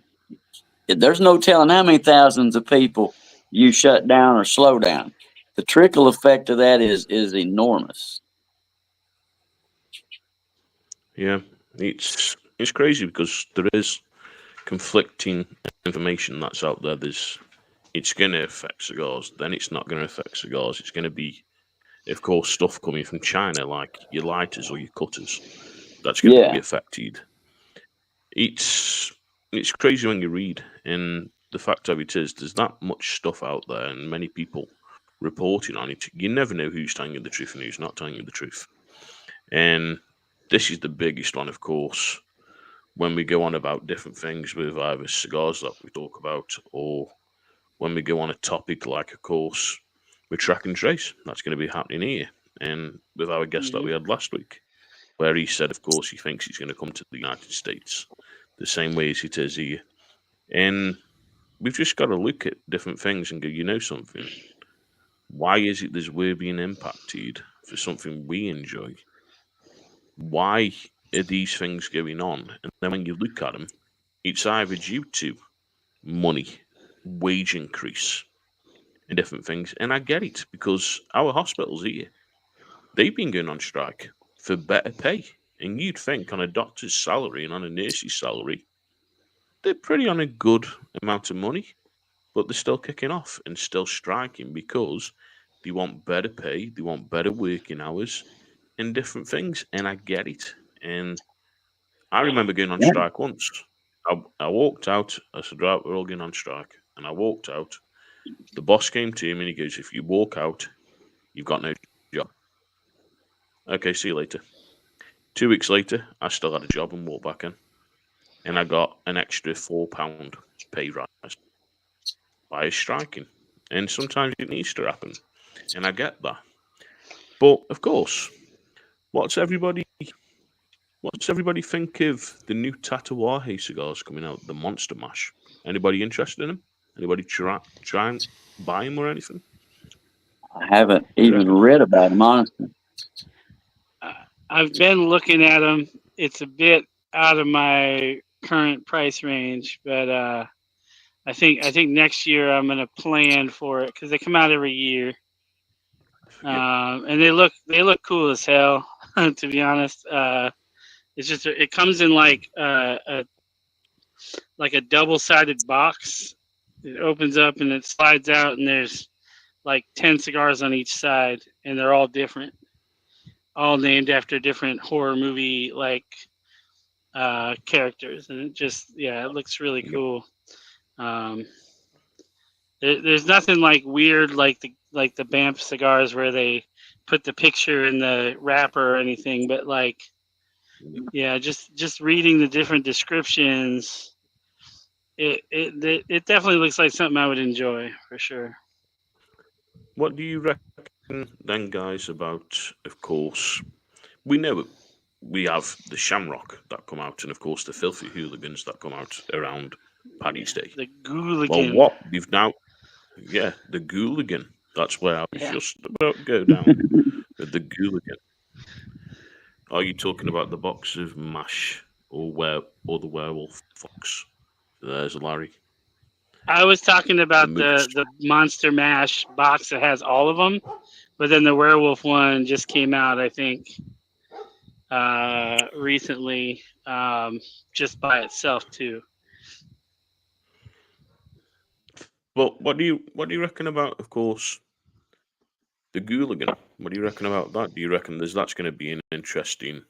there's no telling how many thousands of people you shut down or slow down. The trickle effect of that is enormous. Yeah, it's crazy because there is conflicting information that's out there. It's going to affect cigars, then it's not going to affect cigars. It's going to be, of course, stuff coming from China, like your lighters or your cutters. That's going to be Yeah, affected. It's crazy when you read, and the fact of it is, there's that much stuff out there, and many people reporting on it. You never know who's telling you the truth and who's not telling you the truth. And this is the biggest one, of course, when we go on about different things with either cigars that we talk about, or when we go on a topic like, of course, with track and trace. That's going to be happening here. And with our guest that hmm we had last week, where he said, of course, he thinks he's going to come to the United States the same way as it is here. And we've just got to look at different things and go, something? Why is it we're being impacted for something we enjoy? Why are these things going on? And then when you look at them, it's either due to money, wage increase, and different things. And I get it because our hospitals here, they've been going on strike for better pay. And you'd think on a doctor's salary and on a nurse's salary, they're pretty on a good amount of money, but they're still kicking off and still striking because they want better pay, they want better working hours and different things. And I get it. And I remember going on yeah, strike once. I walked out, I said, right, we're all going on strike. And I walked out. The boss came to him and he goes, if you walk out, you've got no job. Okay, see you later. 2 weeks later, I still had a job and walked back in. And I got an extra £4 pay rise by striking. And sometimes it needs to happen. And I get that. But of course, what's everybody think of the new Tatawahe cigars coming out, the Monster Mash? Anybody interested in them? Anybody try and buy them or anything? I haven't even read about them, honestly. I've been looking at them. It's a bit out of my current price range, but I think next year I'm gonna plan for it because they come out every year, and they look cool as hell. To be honest, it's just it comes in like a double-sided box. It opens up and it slides out, and there's like 10 cigars on each side, and they're all different, all named after different horror movie like characters, and it looks really cool. There's nothing like weird like the Banff cigars where they put the picture in the wrapper or anything, but like just reading the different descriptions, it definitely looks like something I would enjoy for sure. What do you reckon then, guys, about, of course, we know we have the Shamrock that come out, and of course the Filthy Hooligans that come out around Paddy's Day. The Gooligan. Well, what we've now, the Gooligan. That's where I was just about to go down with the Gooligan. Are you talking about the box of mash or the werewolf fox? There's Larry. I was talking about the Monster Mash box that has all of them, but then the werewolf one just came out, I think, recently, just by itself too. Well, what do you reckon about, of course, the Gooligan? What do you reckon about that? Do you reckon that's going to be an interesting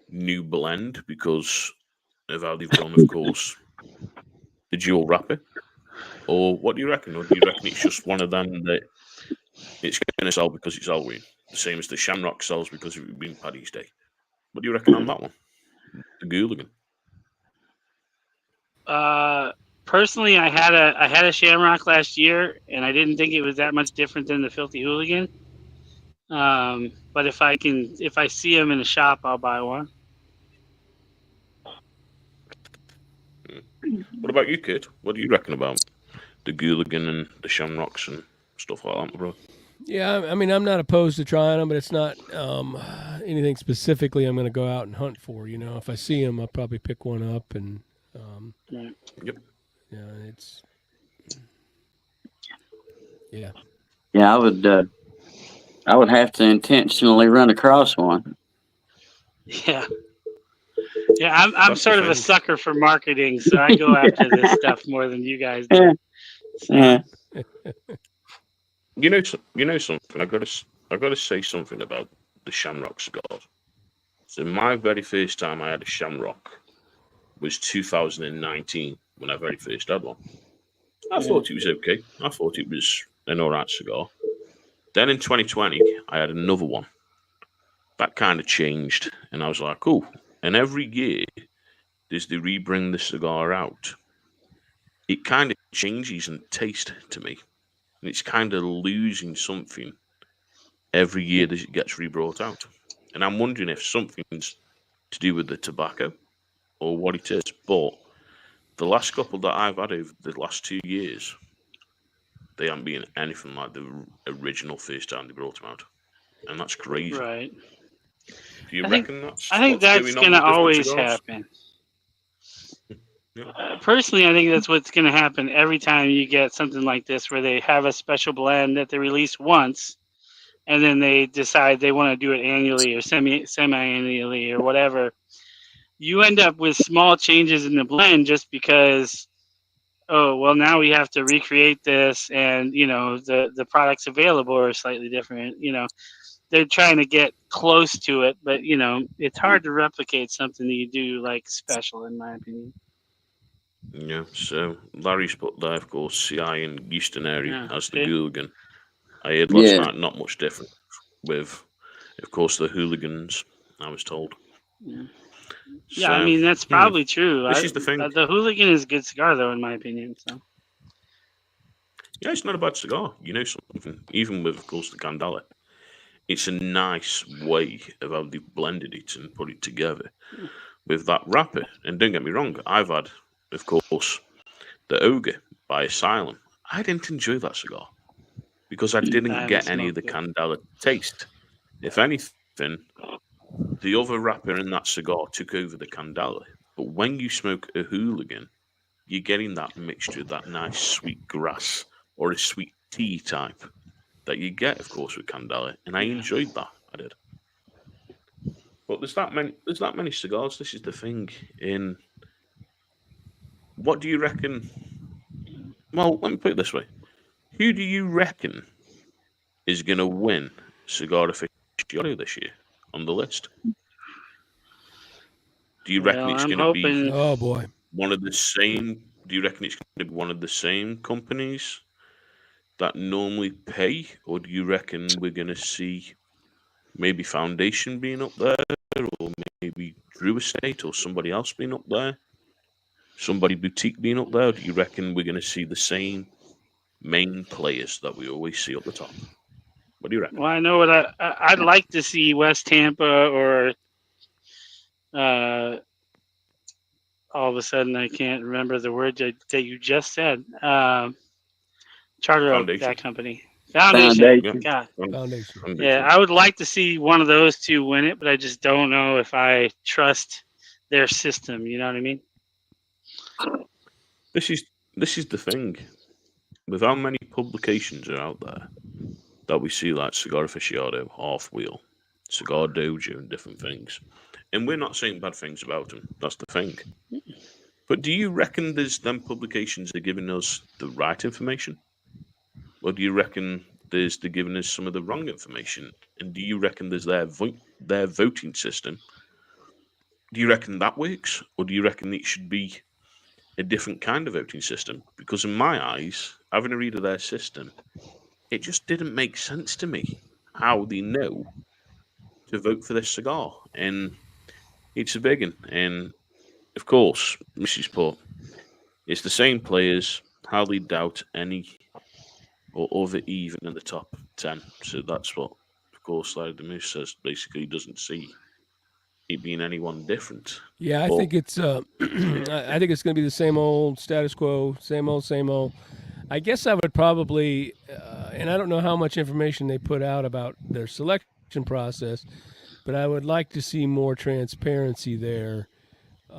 new blend because of how they've done, of course, the dual wrapper? Or what do you reckon? Or do you reckon it's just one of them that it's going to sell because it's Halloween, the same as the Shamrock sells because it being Paddy's Day? What do you reckon on that one, the Gooligan? Personally, I had a Shamrock last year, and I didn't think it was that much different than the Filthy Hooligan. But if I see them in a shop, I'll buy one. What about you, kid? What do you reckon about the Gooligan and the Shamrocks and stuff like that, bro? Yeah, I mean, I'm not opposed to trying them, but it's not anything specifically I'm going to go out and hunt for. You know, if I see them, I'll probably pick one up and. Yep. Yeah, it's. Yeah. Yeah, I would have to intentionally run across one. Yeah. Yeah, I'm sort of a sucker for marketing, so I go after this stuff more than you guys do. So. Yeah. You know something. I gotta say something about the Shamrock cigars. So my very first time I had a Shamrock was 2019 when I very first had one. I thought it was okay. I thought it was an alright cigar. Then in 2020, I had another one. That kind of changed, and I was like, "Cool." And every year, as they rebring the cigar out, it kind of changes in taste to me, and it's kind of losing something every year that it gets rebrought out. And I'm wondering if something's to do with the tobacco or what it is. But the last couple that I've had over the last 2 years, they haven't been anything like the original first time they brought them out, and that's crazy. Right. Do you reckon that's? I think that's going to always happen. Yeah. Personally, I think that's what's going to happen every time you get something like this, where they have a special blend that they release once, and then they decide they want to do it annually or semi-annually or whatever. You end up with small changes in the blend just because, oh, well, now we have to recreate this, and the products available are slightly different. They're trying to get close to it, but it's hard to replicate something that you do like special, in my opinion. Yeah. So Larry's put there, of course, CI and Eustonary as the Gooligan. I heard last night not much different with, of course, the Hooligans. I was told. Yeah. So, Yeah, I mean that's probably true. This is the thing. The Hooligan is a good cigar, though, in my opinion. So. Yeah, it's not a bad cigar. You know something. Even with, of course, the Candela. It's a nice way of how they've blended it and put it together with that wrapper. And don't get me wrong, I've had, of course, the Ogre by Asylum. I didn't enjoy that cigar because I I didn't haven't get any of the smoked it. Candela taste. If anything, the other wrapper in that cigar took over the Candela. But when you smoke a Hooligan, you're getting that mixture, that nice sweet grass or a sweet tea type that you get, of course, with Candela, and I enjoyed that. I did. But there's that many. There's that many cigars. This is the thing. In what do you reckon? Well, let me put it this way: who do you reckon is going to win Cigar Aficionado this year on the list? Do you reckon Well, it's I'm going to be hoping. Oh boy. one of the same? Do you reckon it's going to be one of the same companies that normally pay, or do you reckon we're going to see maybe Foundation being up there, or maybe Drew Estate, or somebody else being up there, somebody boutique being up there? Or do you reckon we're going to see the same main players that we always see up the top? What do you reckon? Well, I know what I'd like to see West Tampa or all of a sudden I can't remember the word that you just said. Charter Oak, Foundation. that company. Foundation. Yeah. Foundation. God. Foundation. Foundation. Yeah, I would like to see one of those two win it, but I just don't know if I trust their system. You know what I mean? This is the thing. With how many publications are out there that we see, like Cigar Aficionado, Half Wheel, Cigar Dojo, and different things, and we're not saying bad things about them. That's the thing. But do you reckon there's them publications are giving us the right information, or do you reckon they're giving us some of the wrong information? And do you reckon there's their voting system? Do you reckon that works, or do you reckon it should be a different kind of voting system? Because in my eyes, having a read of their system, it just didn't make sense to me how they know to vote for this cigar. And it's a big one. And of course, Mrs. Port, it's the same players, hardly doubt any or other even in the top 10. So that's what, of course, like the Moose says, basically doesn't see it being anyone different. Yeah, I But think it's I think it's going to be the same old status quo, same old, same old. I guess I would probably, and I don't know how much information they put out about their selection process, but I would like to see more transparency there,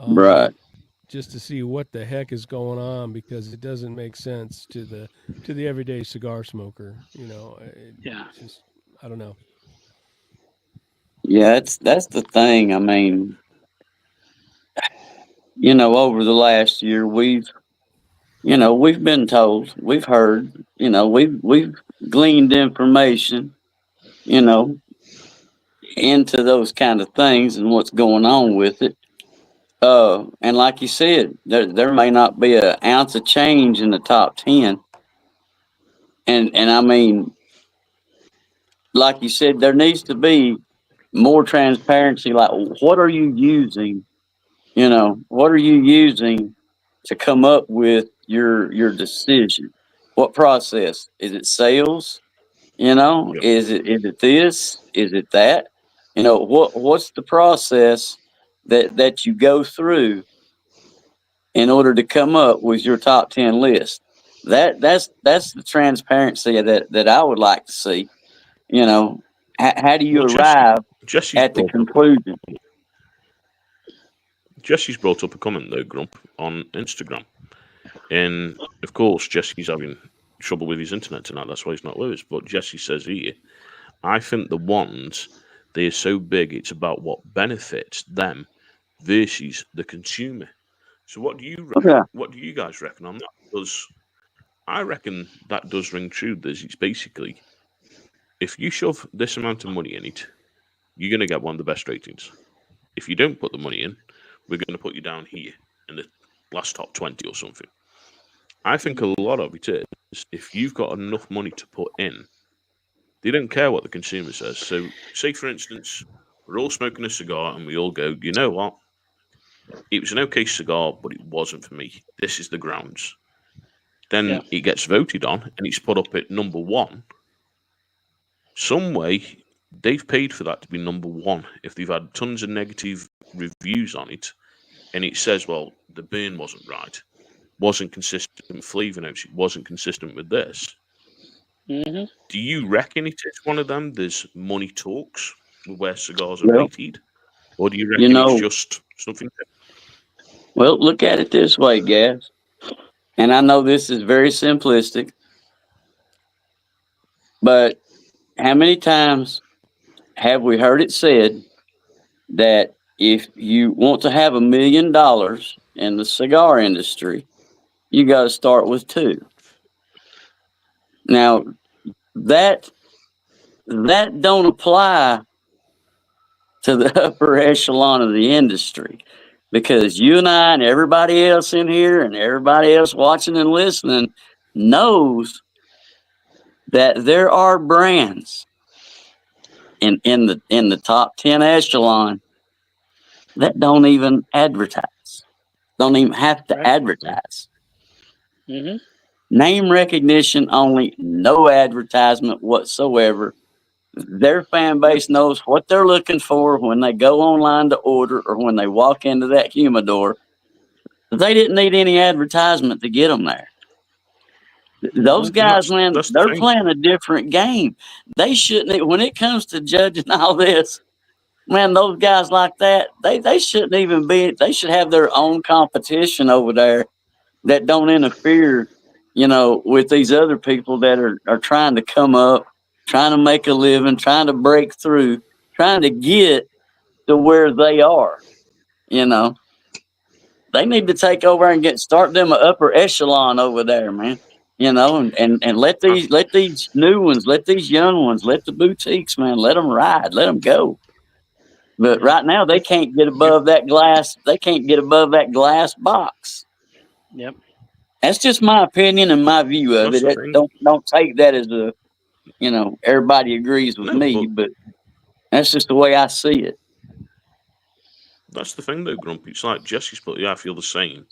Right. just to see what the heck is going on, because it doesn't make sense to the everyday cigar smoker. You know, Yeah. it's just, I don't know. Yeah, that's the thing. I mean, you know, over the last year, we've been told, we've heard, we've gleaned information, you know, into those kind of things and what's going on with it. And like you said, there may not be an ounce of change in the top 10. And I mean, like you said, there needs to be more transparency. Like, what are you using? What are you using to come up with your decision? What process? Is it sales? yeah, Is it this? Is it that? What's the process that you go through in order to come up with your top 10 list? That's the transparency that I would like to see. How do you well, arrive Jesse's at the brought up conclusion? a comment though, Grump, on Instagram. And of course, Jesse's having trouble with his internet tonight. That's why he's not with us. But Jesse says here, I think the ones they are so big, it's about what benefits them versus the consumer. So, what do you reckon? Okay. What do you guys reckon on that? Because I reckon that does ring true. It's basically if you shove this amount of money in it, you're going to get one of the best ratings. If you don't put the money in, we're going to put you down here in the last top 20 or something. I think a lot of it is if you've got enough money to put in, they don't care what the consumer says. So, say for instance, we're all smoking a cigar and we all go, you know what? It was an okay cigar, but it wasn't for me. This is the grounds. Then Yeah. it gets voted on and it's put up at number one. Some way they've paid for that to be number one. If they've had tons of negative reviews on it, and it says, well, the burn wasn't right, wasn't consistent with flavor notes. It wasn't consistent with this. Hmm. Do you reckon it is one of them? There's money talks with where cigars are Well, rated, or do you you reckon it's know, just something? well, look at it this way, Gas. And I know this is very simplistic, but how many times have we heard it said that if you want to have $1 million in the cigar industry, you got to start with two? Now, that don't apply to the upper echelon of the industry, because you and I and everybody else in here and everybody else watching and listening knows that there are brands in the top 10 echelon that don't even advertise, don't even have to Right. advertise. Hmm. Name recognition only, no advertisement whatsoever. Their fan base knows what they're looking for when they go online to order or when they walk into that humidor. They didn't need any advertisement to get them there. Those Hmm. And guys, man, that's the they're thing. playing a different game. They shouldn't, when it comes to judging all this, man, those guys like that, they shouldn't even be, they should have their own competition over there that don't interfere, with these other people that are trying to come up, trying to make a living, trying to break through, trying to get to where they are. You know, they need to take over and start them an upper echelon over there, man. And let these new ones, let these young ones, let the boutiques, man, let them ride, let them go. But Yeah. right now they can't get above that glass. They can't get above that glass box. Yep. That's just my opinion and my view of That's it. the thing. Don't take that as a, everybody agrees with No, me, but but that's just the way I see it. that's the thing, though, Grumpy. It's like Jesse's put. Yeah, I feel the same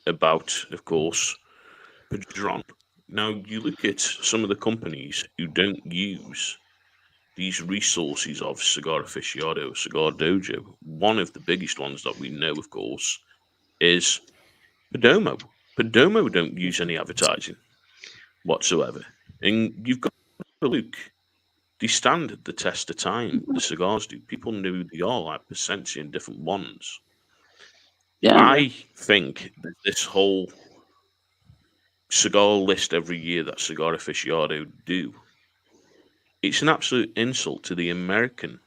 about, of course, Padron. Now, you look at some of the companies who don't use these resources of Cigar Aficionado, Cigar Dojo. One of the biggest ones that we know, of course, is Perdomo. Perdomo don't use any advertising whatsoever. And you've got to look, they stand the test of time. The cigars do. People know who they are, like Percentia and different ones. Yeah. I think that this whole cigar list every year that Cigar Aficionado do, it's an absolute insult to the American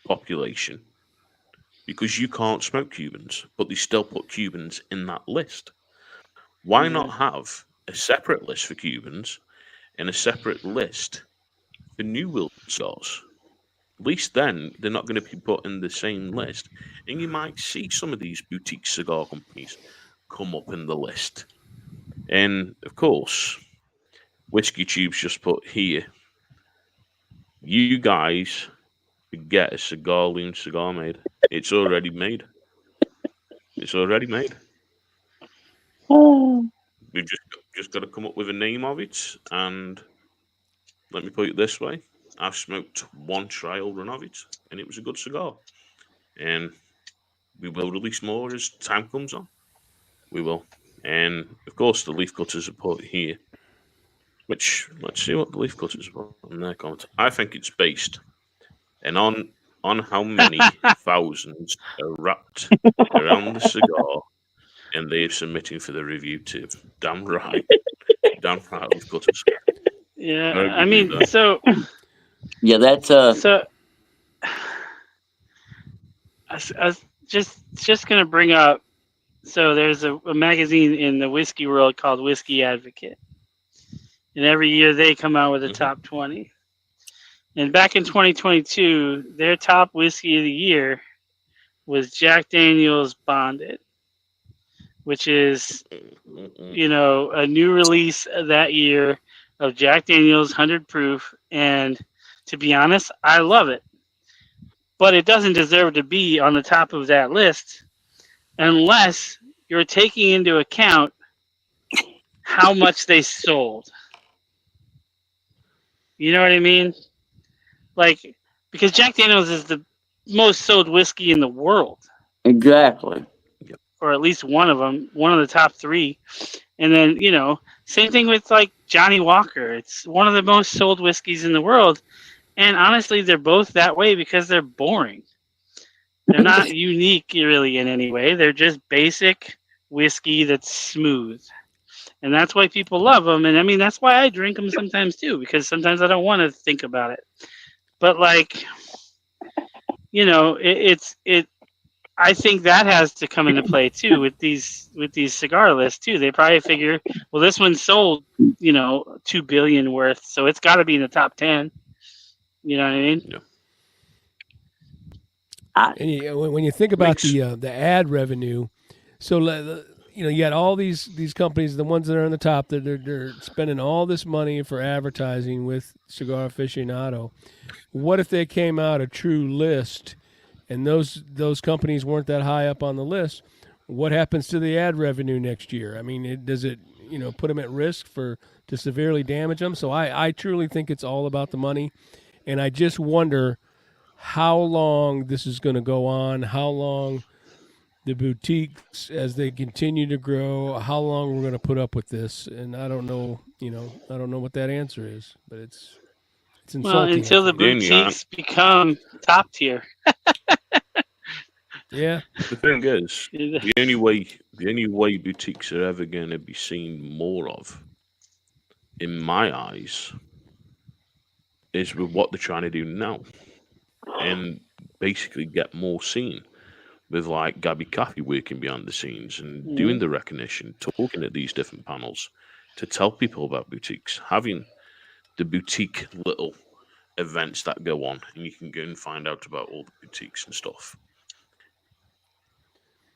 population because you can't smoke Cubans, but they still put Cubans in that list. Why not have a separate list for Cubans and a separate list for New World cigars? At least then they're not going to be put in the same list, and you might see some of these boutique cigar companies come up in the list. And of course, Whiskey Tube's just put here, you guys could get a Cigar Loon cigar made. It's already made. It's already made. Oh. We've just got to come up with a name of it, and let me put it this way: I've smoked one trial run of it, and it was a good cigar. And we will release more as time comes on. We will, and of course the leaf cutters are put here. Which let's see what the leaf cutters are put on their comment. I think it's based and on how many thousands are wrapped around the cigar, and they're submitting for the review too. Damn right. Damn right, leaf cutters. Yeah. Gotta I give you mean, that. Yeah, that's so I was just gonna bring up. So there's a magazine in the whiskey world called Whiskey Advocate, and every year they come out with a Mm-hmm. top 20. And back in 2022, their top whiskey of the year was Jack Daniel's Bonded, which is a new release that year of Jack Daniel's 100 proof. And to be honest, I love it, but it doesn't deserve to be on the top of that list unless you're taking into account how much they sold. You know what I mean? Like, because Jack Daniel's is the most sold whiskey in the world. exactly. or at least one of the top three. And then, same thing with like Johnny Walker. It's one of the most sold whiskeys in the world. And honestly, they're both that way because they're boring. They're not unique really in any way. They're just basic whiskey that's smooth. And that's why people love them. And I mean, that's why I drink them sometimes too, because sometimes I don't want to think about it. But like, I think that has to come into play too with these cigar lists too. They probably figure, well, this one sold, 2 billion worth, so it's got to be in the top 10. You know what I mean? Yeah. And when you think about the ad revenue, so you got all these companies, the ones that are on the top, that they're spending all this money for advertising with Cigar Aficionado. What if they came out a true list, and those companies weren't that high up on the list? What happens to the ad revenue next year? I mean, does it put them at risk to severely damage them? So I truly think it's all about the money, and I just wonder how long this is going to go on, how long the boutiques, as they continue to grow, how long we're going to put up with this. And I don't know, I don't know what that answer is, but it's insulting. Well, until the boutiques become top tier. Yeah. The thing is, the only way boutiques are ever going to be seen more of, in my eyes, is with what they're trying to do now, and basically get more seen, with like Gabby Caffey working behind the scenes and doing the recognition, talking at these different panels to tell people about boutiques, having the boutique little events that go on, and you can go and find out about all the boutiques and stuff.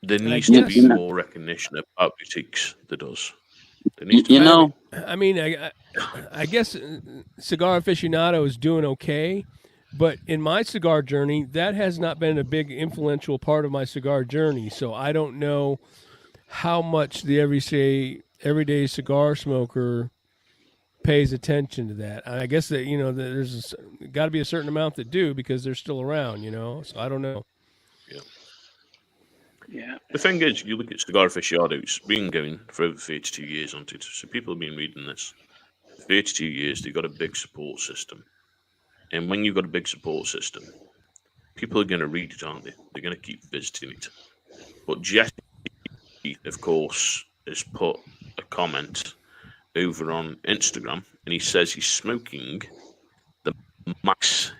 There needs to be more recognition about boutiques. There does. There needs to be. I mean, I guess Cigar Aficionado is doing okay, but in my cigar journey, that has not been a big influential part of my cigar journey. So I don't know how much the everyday cigar smoker pays attention to that. I guess that there's got to be a certain amount that do, because they're still around. So I don't know. Yeah. The thing is, you look at Cigar Aficionado, it's been going for over 32 years on Twitter. So people have been reading this. 32 years, they've got a big support system. And when you've got a big support system, people are going to read it, aren't they? They're going to keep visiting it. But Jesse, of course, has put a comment over on Instagram, and he says he's smoking the Max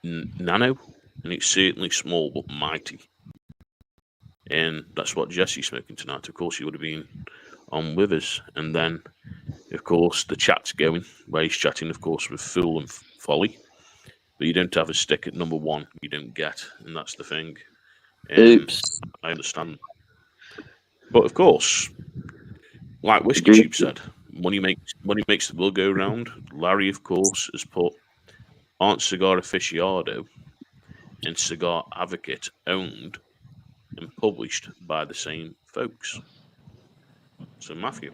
Nano, and it's certainly small but mighty. And that's what Jesse's smoking tonight. Of course, he would have been on with us. And then, of course, the chat's going, where he's chatting, of course, with Fool and Folly. But you don't have a stick at number one, you don't get. And that's the thing. Oops. I understand. But, of course, like Whiskey Tube said, money makes the world go round. Larry, of course, has put Aren't Cigar Aficionado and Cigar Advocate owned and published by the same folks? So, Matthew.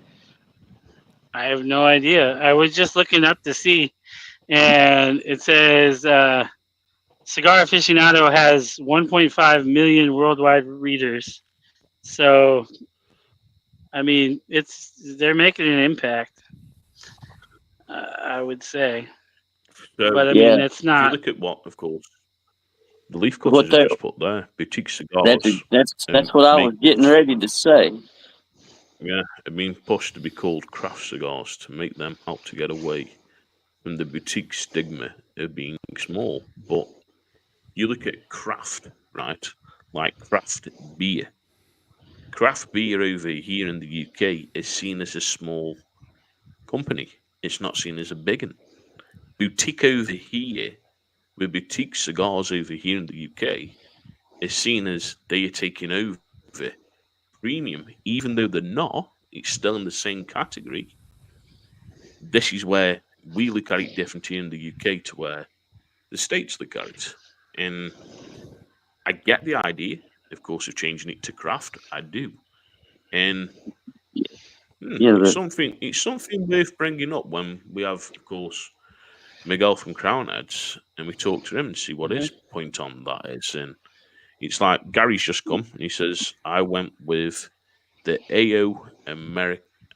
I have no idea. I was just looking up to see, and it says Cigar Aficionado has 1.5 million worldwide readers. So, I mean, they're making an impact, I would say. So, but I mean, it's not. If you look at what, of course, the leaf cutters have just put there, boutique cigars. That's what I was getting ready to say. Yeah, it being pushed to be called craft cigars to make them help to get away from the boutique stigma of being small. But you look at craft, right? Like craft beer. Craft beer over here in the UK is seen as a small company. It's not seen as a big one. Boutique over here, with boutique cigars over here in the UK, is seen as they are taking over premium, even though they're not. It's still in the same category. This is where we look at it differently in the UK to where the States look at it. And I get the idea, of course, of changing it to craft. I do. And it's something worth bringing up when we have, of course, Miguel from Crown Heads, and we talk to him and see what his point on that is. And It's like Gary's just come and he says, I went with the AO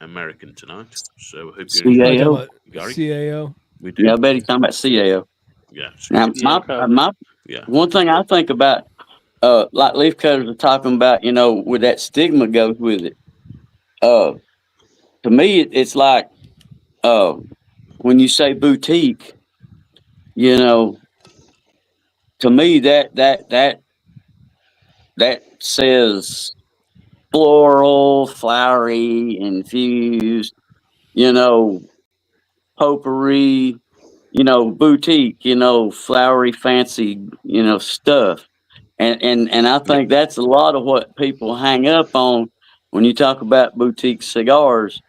American tonight. So I hope you're Oh, enjoying you CAO. talking it, Gary. about CAO? We do. Yeah, I bet he's talking about CAO. Yeah. Now, Yeah, probably. Yeah. one thing I think about, like leaf cutters are talking about, where that stigma goes with it. To me, it's like when you say boutique, to me that says floral, flowery, infused, you know, potpourri, boutique, flowery, fancy, stuff. And I Yeah. think that's a lot of what people hang up on when you talk about boutique cigars,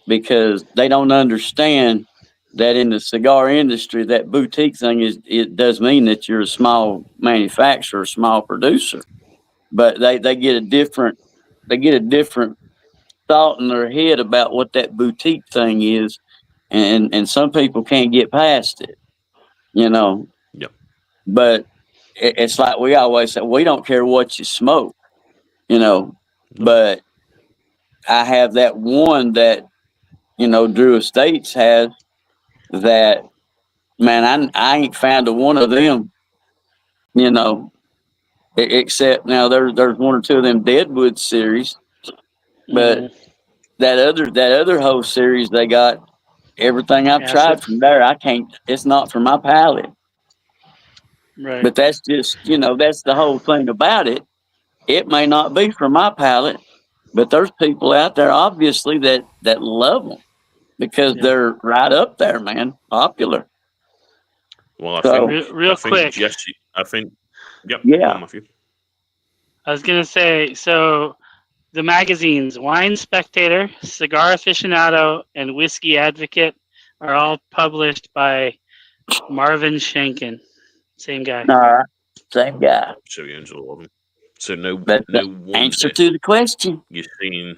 because they don't understand that in the cigar industry, that boutique thing it does mean that you're a small manufacturer, a small producer, but they get a different thought in their head about what that boutique thing is, and some people can't get past it, you know. Yeah. But it's like we always say, we don't care what you smoke, No. but I have that one that Drew Estates has that, man, I ain't found a one of them, you know, except now there's one or two of them Deadwood series, but Mhm. that other whole series they got, everything I've Acid. tried from there, I can't. It's not for my palate. Right. But that's just, that's the whole thing about it. It may not be for my palate, but there's people out there obviously that love them because Yeah. they're right up there, man, popular. Well, So Real quick, Jesse. Yep. Go yeah, on, Matthew. I was gonna say, so the magazines Wine Spectator, Cigar Aficionado, and Whiskey Advocate are all published by Marvin Shanken. Same guy. all right, same guy. So you owns all of them. So no, But the no answer wonder to the question, you're seeing.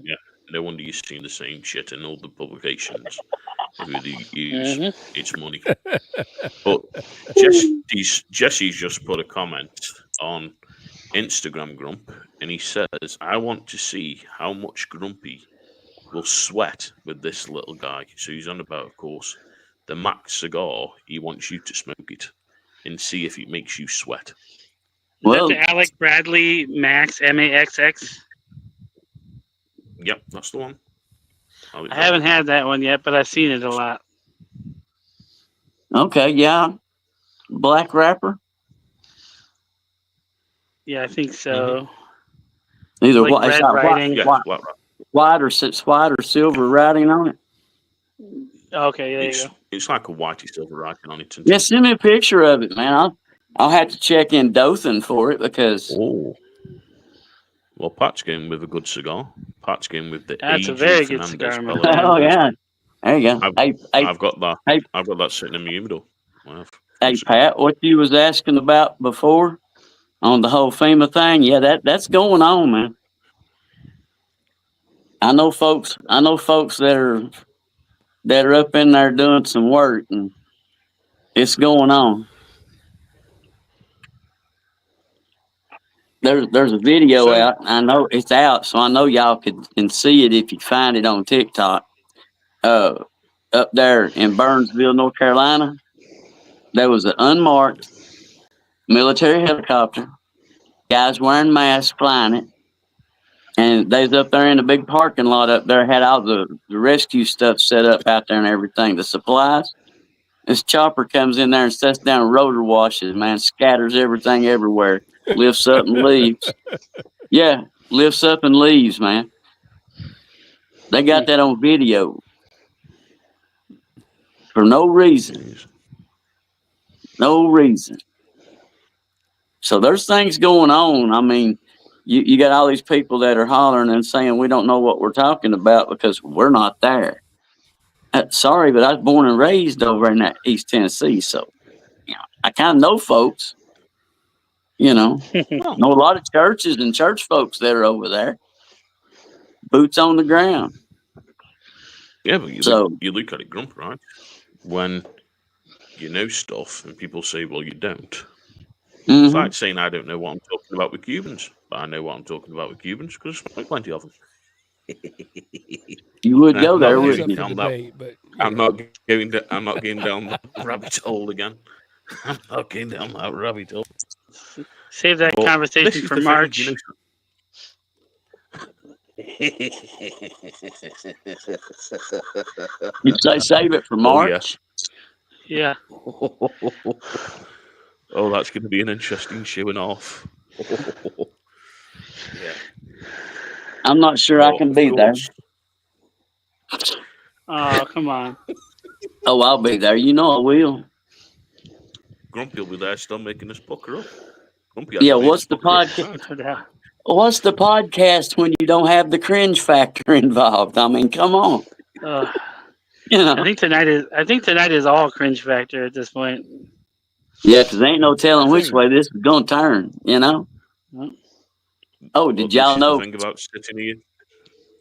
Yeah. No wonder you're seeing the same shit in all the publications. Who they use Mhm. its money. But Jesse's just put a comment on Instagram Grump, and he says, "I want to see how much Grumpy will sweat with this little guy." So he's on about, of course, the Max cigar. He wants you to smoke it and see if it makes you sweat. Is that well, the Alec Bradley Max MAXX? Yep, that's the one. I haven't had that one yet, but I've seen it a lot. okay, yeah, black wrapper, Yeah, I think so. either Like white, it's red got writing. Yeah, white, black wrap. white or silver writing on it. Okay, there you go. It's like a whitey silver writing on it. Isn't Yeah, it? send me a picture of it, man. I'll have to check in Dothan for it because Oh. Well, Pat's going with a good cigar. Pat's going with the That's a AJ very good Fernandez cigar, my Palo friend. oh Alto. yeah, there you go. I've got that. Hey, I've got that sitting in my humidor. hey, Pat, what you was asking about before on the whole FEMA thing? Yeah, that's going on, man. I know folks that are up in there doing some work, and it's going on. There's a video So, out. I know it's out, so I know y'all can see it if you find it on TikTok. Uh, Up there in Burnsville, North Carolina, there was an unmarked military helicopter. Guys wearing masks flying it, and they was up there in the big parking lot up there. Had all the rescue stuff set up out there and everything, the supplies. This chopper comes in there and sets down rotor washes, man, scatters everything everywhere, lifts up and leaves. Yeah, lifts up and leaves, man. They got that on video for no reason. No reason. So there's things going on. I mean, you got all these people that are hollering and saying we don't know what we're talking about because we're not there. Sorry, but I was born and raised over in that East Tennessee, so I kind of know folks. well, Know a lot of churches and church folks that are over there. Boots on the ground. yeah, but So you look at it, Grump, right? When you know stuff and people say, well, you don't. Mhm. like saying I don't know what I'm talking about with Cubans, but I know what I'm talking about with Cubans because I smoke plenty of them. You would go I'm there, not That's wouldn't up going you? for down that. debate, but I'm not going down that rabbit hole again. I'm not going down that rabbit hole. Save that But this conversation is for the thing, you March. know. You say save it for Oh yeah. March. Yeah. Oh, that's going to be an interesting show and off. Yeah. I'm not sure I But can of be there. course, Oh, come on. Oh, I'll be there. You know I will. Grumpy will be there still making us pucker up. Grumpy Yeah, hasn't made us what's the pucker up podcast? tonight. No doubt. What's the podcast when you don't have the cringe factor involved? I mean, come on. You I know. think tonight is all cringe factor at this point. Yeah, because ain't no telling The which thing, way this is gonna turn. You know. Well, Oh, well, did this y'all is the know? thing about sitting here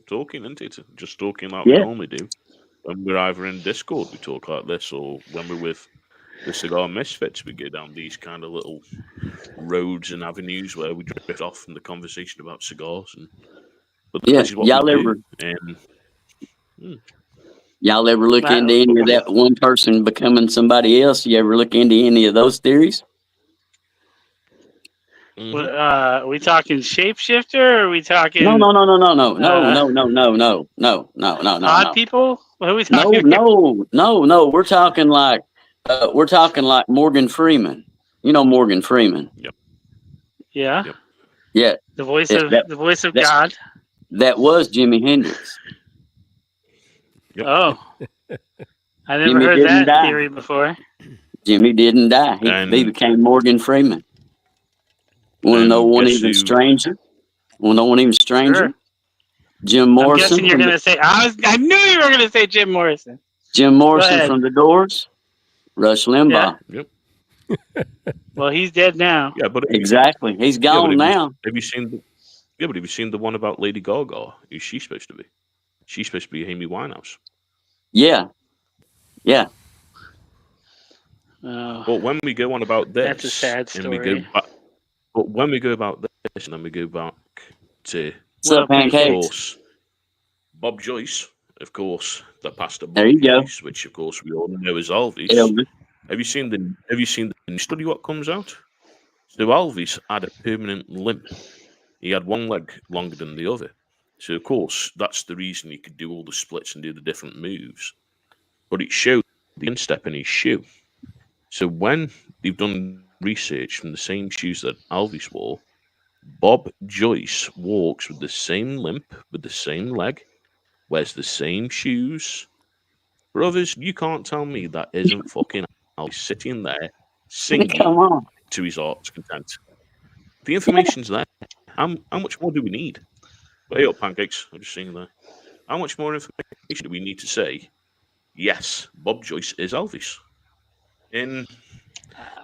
talking, isn't it? Just talking like we Yeah. normally do. When we're either in Discord, we talk like this, or when we're with the Cigar Misfits, we go down these kind of little roads and avenues where we drift off from the conversation about cigars. But Yeah. this is what we Y'all ever do. And look into any of that one person becoming somebody else? You ever look into any of those theories? are we talking shapeshifter or are we talking No. odd people? What are we No. talking No. We're talking like Morgan Freeman. You know Morgan Freeman. Yeah. Yep. Yeah. The voice It- of that- the voice of that- God. That was Jimi Hendrix. Yep. Oh. I never Jimmy heard didn't that die. theory before. Jimmy didn't die. He And became Morgan Freeman. Want to know And one guess even who- stranger? Want to know one even stranger? Sure. Jim I'm Morrison. guessing you're gonna say I knew you were gonna say Jim Morrison. Jim Morrison ahead. from The Doors. Rush Limbaugh. Yep. Well, he's dead now. Yeah, but Exactly. He's gone now. Have you seen the? Yeah, but have you seen the one about Lady Gaga? Who's she supposed to be? She's supposed to be Amy Winehouse. Yeah. Yeah. Oh, But when we go on about this, that's a sad and we story. go back, but when we go about this, and then we go back to, What's up, of Pancakes? course, Bob Joyce, of course, the pastor Bob There you go. Joyce, which of course we all know as Alvis. Elvis. Have you seen the new study what comes out? So Alvis had a permanent limp. He had one leg longer than the other. So of course that's the reason he could do all the splits and do the different moves. But it showed the instep in his shoe. So when they've done research from the same shoes that Alvis wore, Bob Joyce walks with the same limp, with the same leg, wears the same shoes. Brothers, you can't tell me that isn't fucking Alvis sitting there singing Come on. to his heart's content. The information's there. How much more do we need? Hey up, Pancakes. I'm just seeing there. How much more information do we need to say? Yes, Bob Joyce is Elvis. And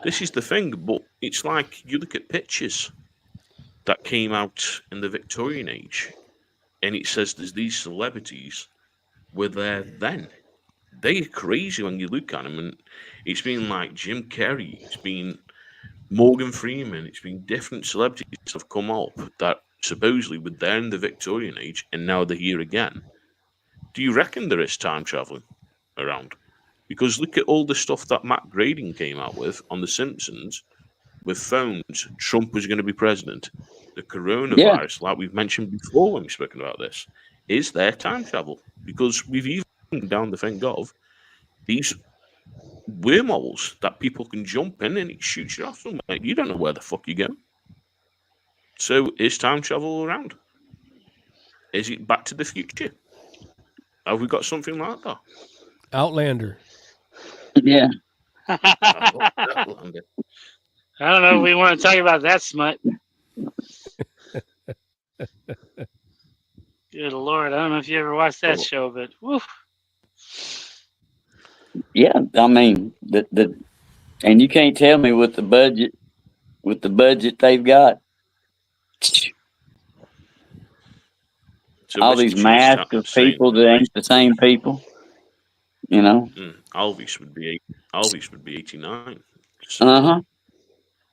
this is the thing, but it's like you look at pictures that came out in the Victorian age, and it says there's these celebrities were there then. They're crazy when you look at them, and it's been like Jim Carrey, it's been Morgan Freeman, it's been different celebrities that have come up that supposedly were there in the Victorian age, and now they're here again. Do you reckon there is time traveling around? Because look at all the stuff that Matt Grading came out with on The Simpsons with phones. Trump was going to be president. The coronavirus, like we've mentioned before when we've spoken about this, is there time travel? Because we've even down the thing of these wormholes that people can jump in and it shoots you off somewhere. You don't know where the fuck you're going. So is time travel around? Is it Back to the Future? Have we got something like that? Outlander. Yeah. I don't know if we want to talk about that smut. Good Lord, I don't know if you ever watched that show, but woof. Yeah. I mean, and you can't tell me with the budget they've got. So All Mr. these Cheese masks Tap of saying people that ain't the same people. You know? Alvis would be 89. Uh-huh.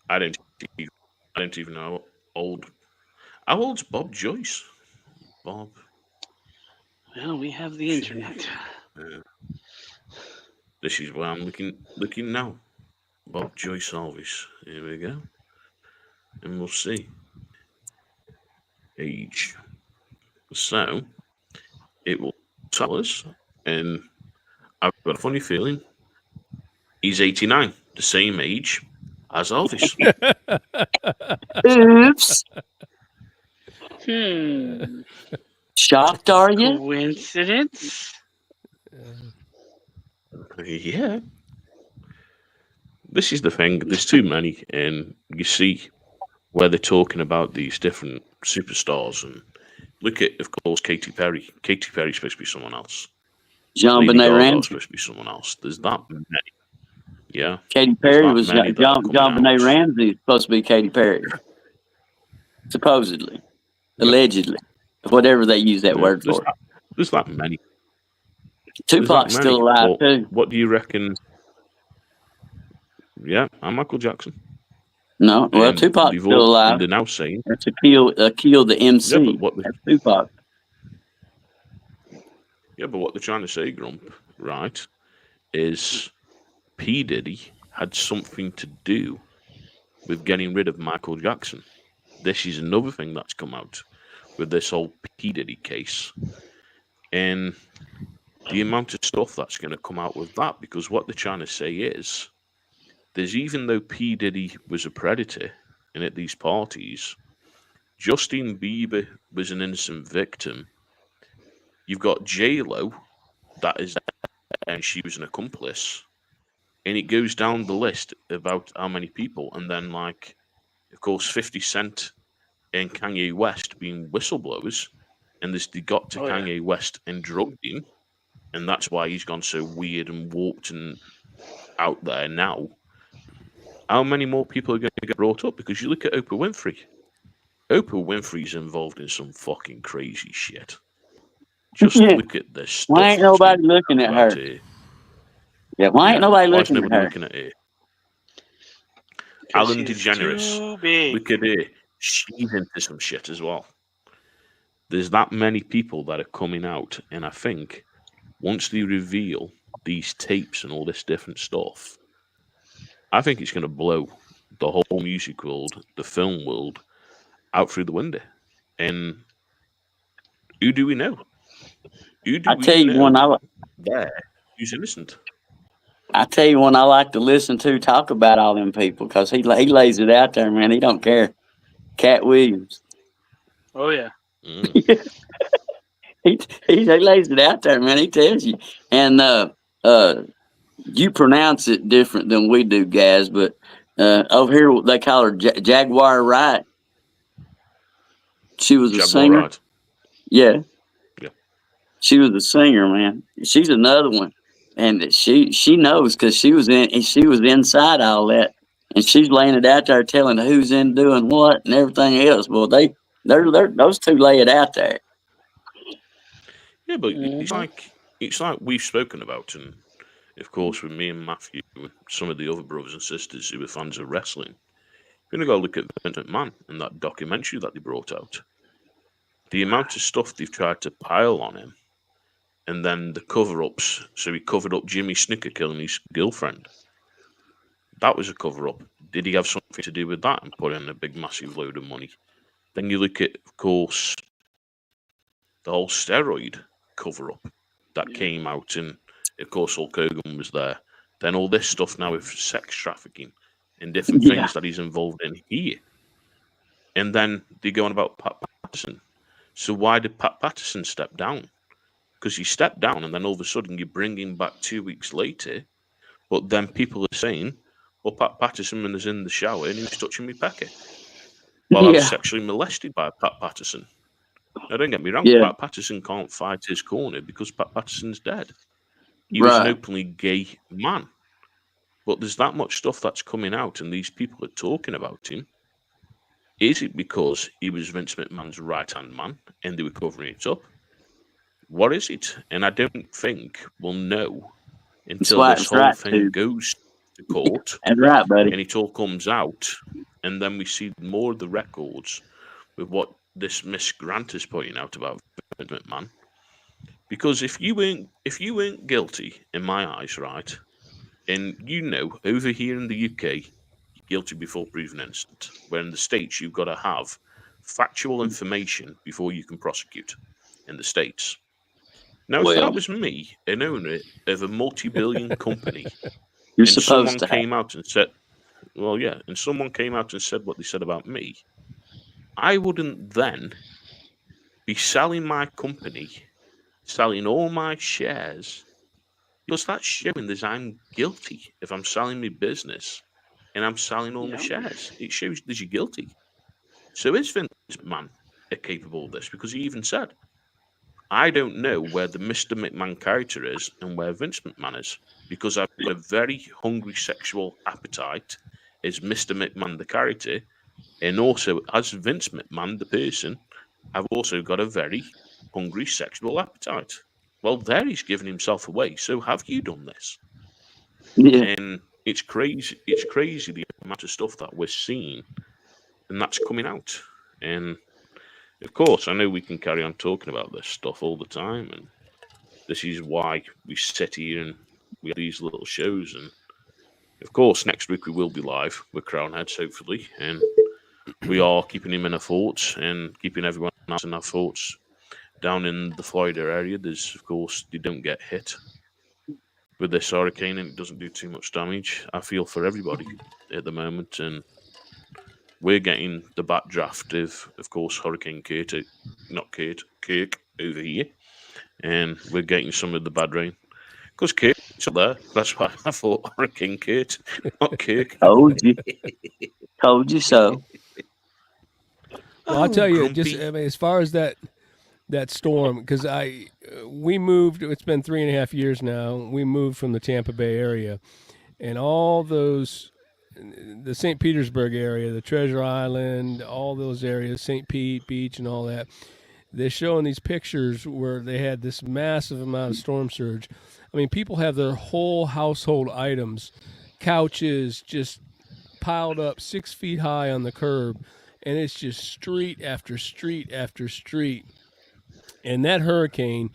I don't don't even know how old. How old's Bob Joyce? Bob. Well, we have the internet. This is where I'm looking now. Bob Joyce Elvis. Here we go. And we'll see. Age. So, it will tell us. And I've got a funny feeling he's 89, the same age as Elvis. Oops. Shocked, are you? Coincidence? Yeah. This is the thing. There's too many, and you see where they're talking about these different superstars. And look at, of course, Katy Perry. Katy Perry's supposed to be someone else. John Lady Benet Gaga's Ramsey. supposed to be someone else. There's that many. Yeah. Katy There's Perry that was many that are John coming Benet out. Ramsey is supposed to be Katy Perry. Supposedly. Allegedly. Whatever they use that word for. There's that many. Tupac's many. still alive, But too. what do you reckon? Yeah, I'm Michael Jackson. No, well, And Tupac's they've still all- alive. And they're now saying, That's Akil the MC. Yeah, but what the- That's Tupac. but what they're trying to say, Grump, right, is P. Diddy had something to do with getting rid of Michael Jackson. This is another thing that's come out with this whole P. Diddy case. And the amount of stuff that's going to come out with that, because what they're trying to say is, there's even though P. Diddy was a predator and at these parties, Justin Bieber was an innocent victim. You've got J-Lo, that is, and she was an accomplice. And it goes down the list about how many people. And then, like, of course, 50 Cent and Kanye West being whistleblowers. And they got to Kanye West and drugged him. And that's why he's gone so weird and warped and out there now. How many more people are going to get brought up? Because you look at Oprah Winfrey. Oprah Winfrey's involved in some fucking crazy shit. Just look at this stuff. Why ain't nobody looking at her? Here. Yeah, why ain't nobody Why is looking at nobody her? looking at her? 'Cause Alan she's DeGeneres. too big. Look at her. She's into some shit as well. There's that many people that are coming out, and I think once they reveal these tapes and all this different stuff, I think it's going to blow the whole music world, the film world, out through the window. And who do we know? Who do I we tell you know one I there who's innocent? I tell you one I like to listen to talk about all them people because he lays it out there, man. He don't care. Cat Williams. Oh yeah. Mm. He lays it out there, man. He tells you. And you pronounce it different than we do, guys, but over here they call her Jaguar Wright. She was a Jaguar singer. Wright. Yeah. Yeah. She was a singer, man. She's another one. And she knows because she was inside all that. And she's laying it out there telling who's in doing what and everything else. Well, they're those two lay it out there. Yeah, but it's like we've spoken about, and of course with me and Matthew and some of the other brothers and sisters who are fans of wrestling. You're gonna go look at Vince McMahon and that documentary that they brought out. The amount of stuff they've tried to pile on him, and then the cover-ups. So he covered up Jimmy Snuka killing his girlfriend. That was a cover-up. Did he have something to do with that and put in a big, massive load of money? Then you look at, of course, the whole steroid cover-up that came out, and of course Hulk Hogan was there. Then all this stuff now with sex trafficking and different things that he's involved in here. And then they go on about Pat Patterson. So why did Pat Patterson step down? Because he stepped down, and then all of a sudden you bring him back 2 weeks later. But then people are saying, well, Pat Patterson was in the shower and he was touching me pecker. Well, I was sexually molested by Pat Patterson. Now, don't get me wrong, Pat Patterson can't fight his corner because Pat Patterson's dead. He was an openly gay man. But there's that much stuff that's coming out, and these people are talking about him. Is it because he was Vince McMahon's right-hand man and they were covering it up? What is it? And I don't think we'll know until this whole thing goes to court. That's right, buddy. And it all comes out. and then we see more of the records with what this Miss Grant is pointing out about Vince McMahon. Because if you weren't guilty in my eyes, right, and over here in the UK, you're guilty before proven innocent, where in the States you've got to have factual information before you can prosecute in the States. Now, if that Well, was me, an owner of a multi-billion company, you're and someone supposed to have. came out and said, well, yeah, and someone came out and said what they said about me, I wouldn't then be selling my company, selling all my shares, because that's showing that I'm guilty if I'm selling my business and I'm selling all my shares. It shows that you're guilty. So is Vince McMahon capable of this? Because he even said, I don't know where the Mr. McMahon character is and where Vince McMahon is, because I've got a very hungry sexual appetite as Mr. McMahon the character, and also as Vince McMahon the person, I've also got a very hungry sexual appetite. Well, there he's given himself away. So have you done this? Yeah. And it's crazy. It's crazy the amount of stuff that we're seeing, and that's coming out. And of course, I know we can carry on talking about this stuff all the time, and this is why we sit here and we have these little shows. And of course, next week we will be live with Crownheads, hopefully, and we are keeping him in our thoughts and keeping everyone else in our thoughts. Down in the Florida area, there's, of course, they don't get hit with this hurricane and it doesn't do too much damage. I feel for everybody at the moment, and we're getting the backdraft of course, Hurricane Kirk over here, and we're getting some of the bad rain. Because Kirk's up there, that's why I thought Hurricane Kirk, not Kirk. Told you so. Well, I'll tell you, grumpy. as far as that storm, because we moved. It's been 3.5 years now. We moved from the Tampa Bay area, and all those, the St. Petersburg area, the Treasure Island, all those areas, St. Pete Beach, and all that. They're showing these pictures where they had this massive amount of storm surge. I mean, people have their whole household items, couches, just piled up 6 feet high on the curb, and it's just street after street after street. And that hurricane,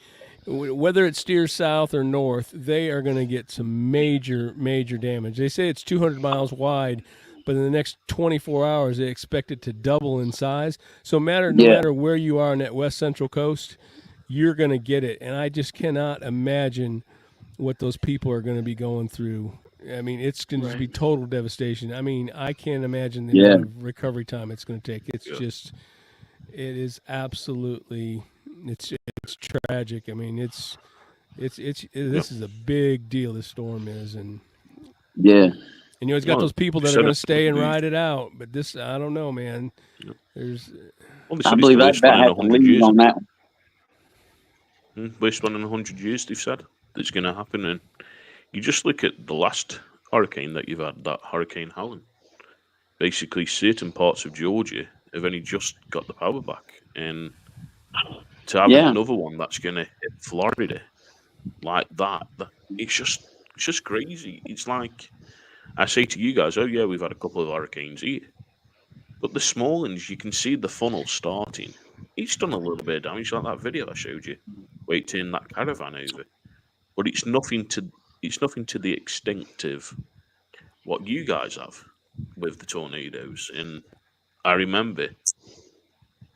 whether it steers south or north, they are going to get some major, major damage. They say it's 200 miles wide, but in the next 24 hours, they expect it to double in size. So no matter where you are on that west central coast, you're going to get it. And I just cannot imagine what those people are going to be going through. I mean, it's going to be total devastation. I mean, I can't imagine the amount of recovery time it's going to take. It's just, it is absolutely, it's tragic. I mean, this is a big deal. This storm is, and it's got those people that are going to stay and ride it out. But this, I don't know, man. There's, I believe I about have to leave on that one. Worst one in 100 years, they've said that's going to happen. And you just look at the last hurricane that you've had, that Hurricane Helen. Basically, certain parts of Georgia have only just got the power back, and to have another one that's going to hit Florida like that, it's just crazy. It's like I say to you guys, oh yeah, we've had a couple of hurricanes here, but the small ones, you can see the funnel starting. It's done a little bit of damage, like that video I showed you, where it turned that caravan over, but it's nothing to the extent of what you guys have with the tornadoes. And I remember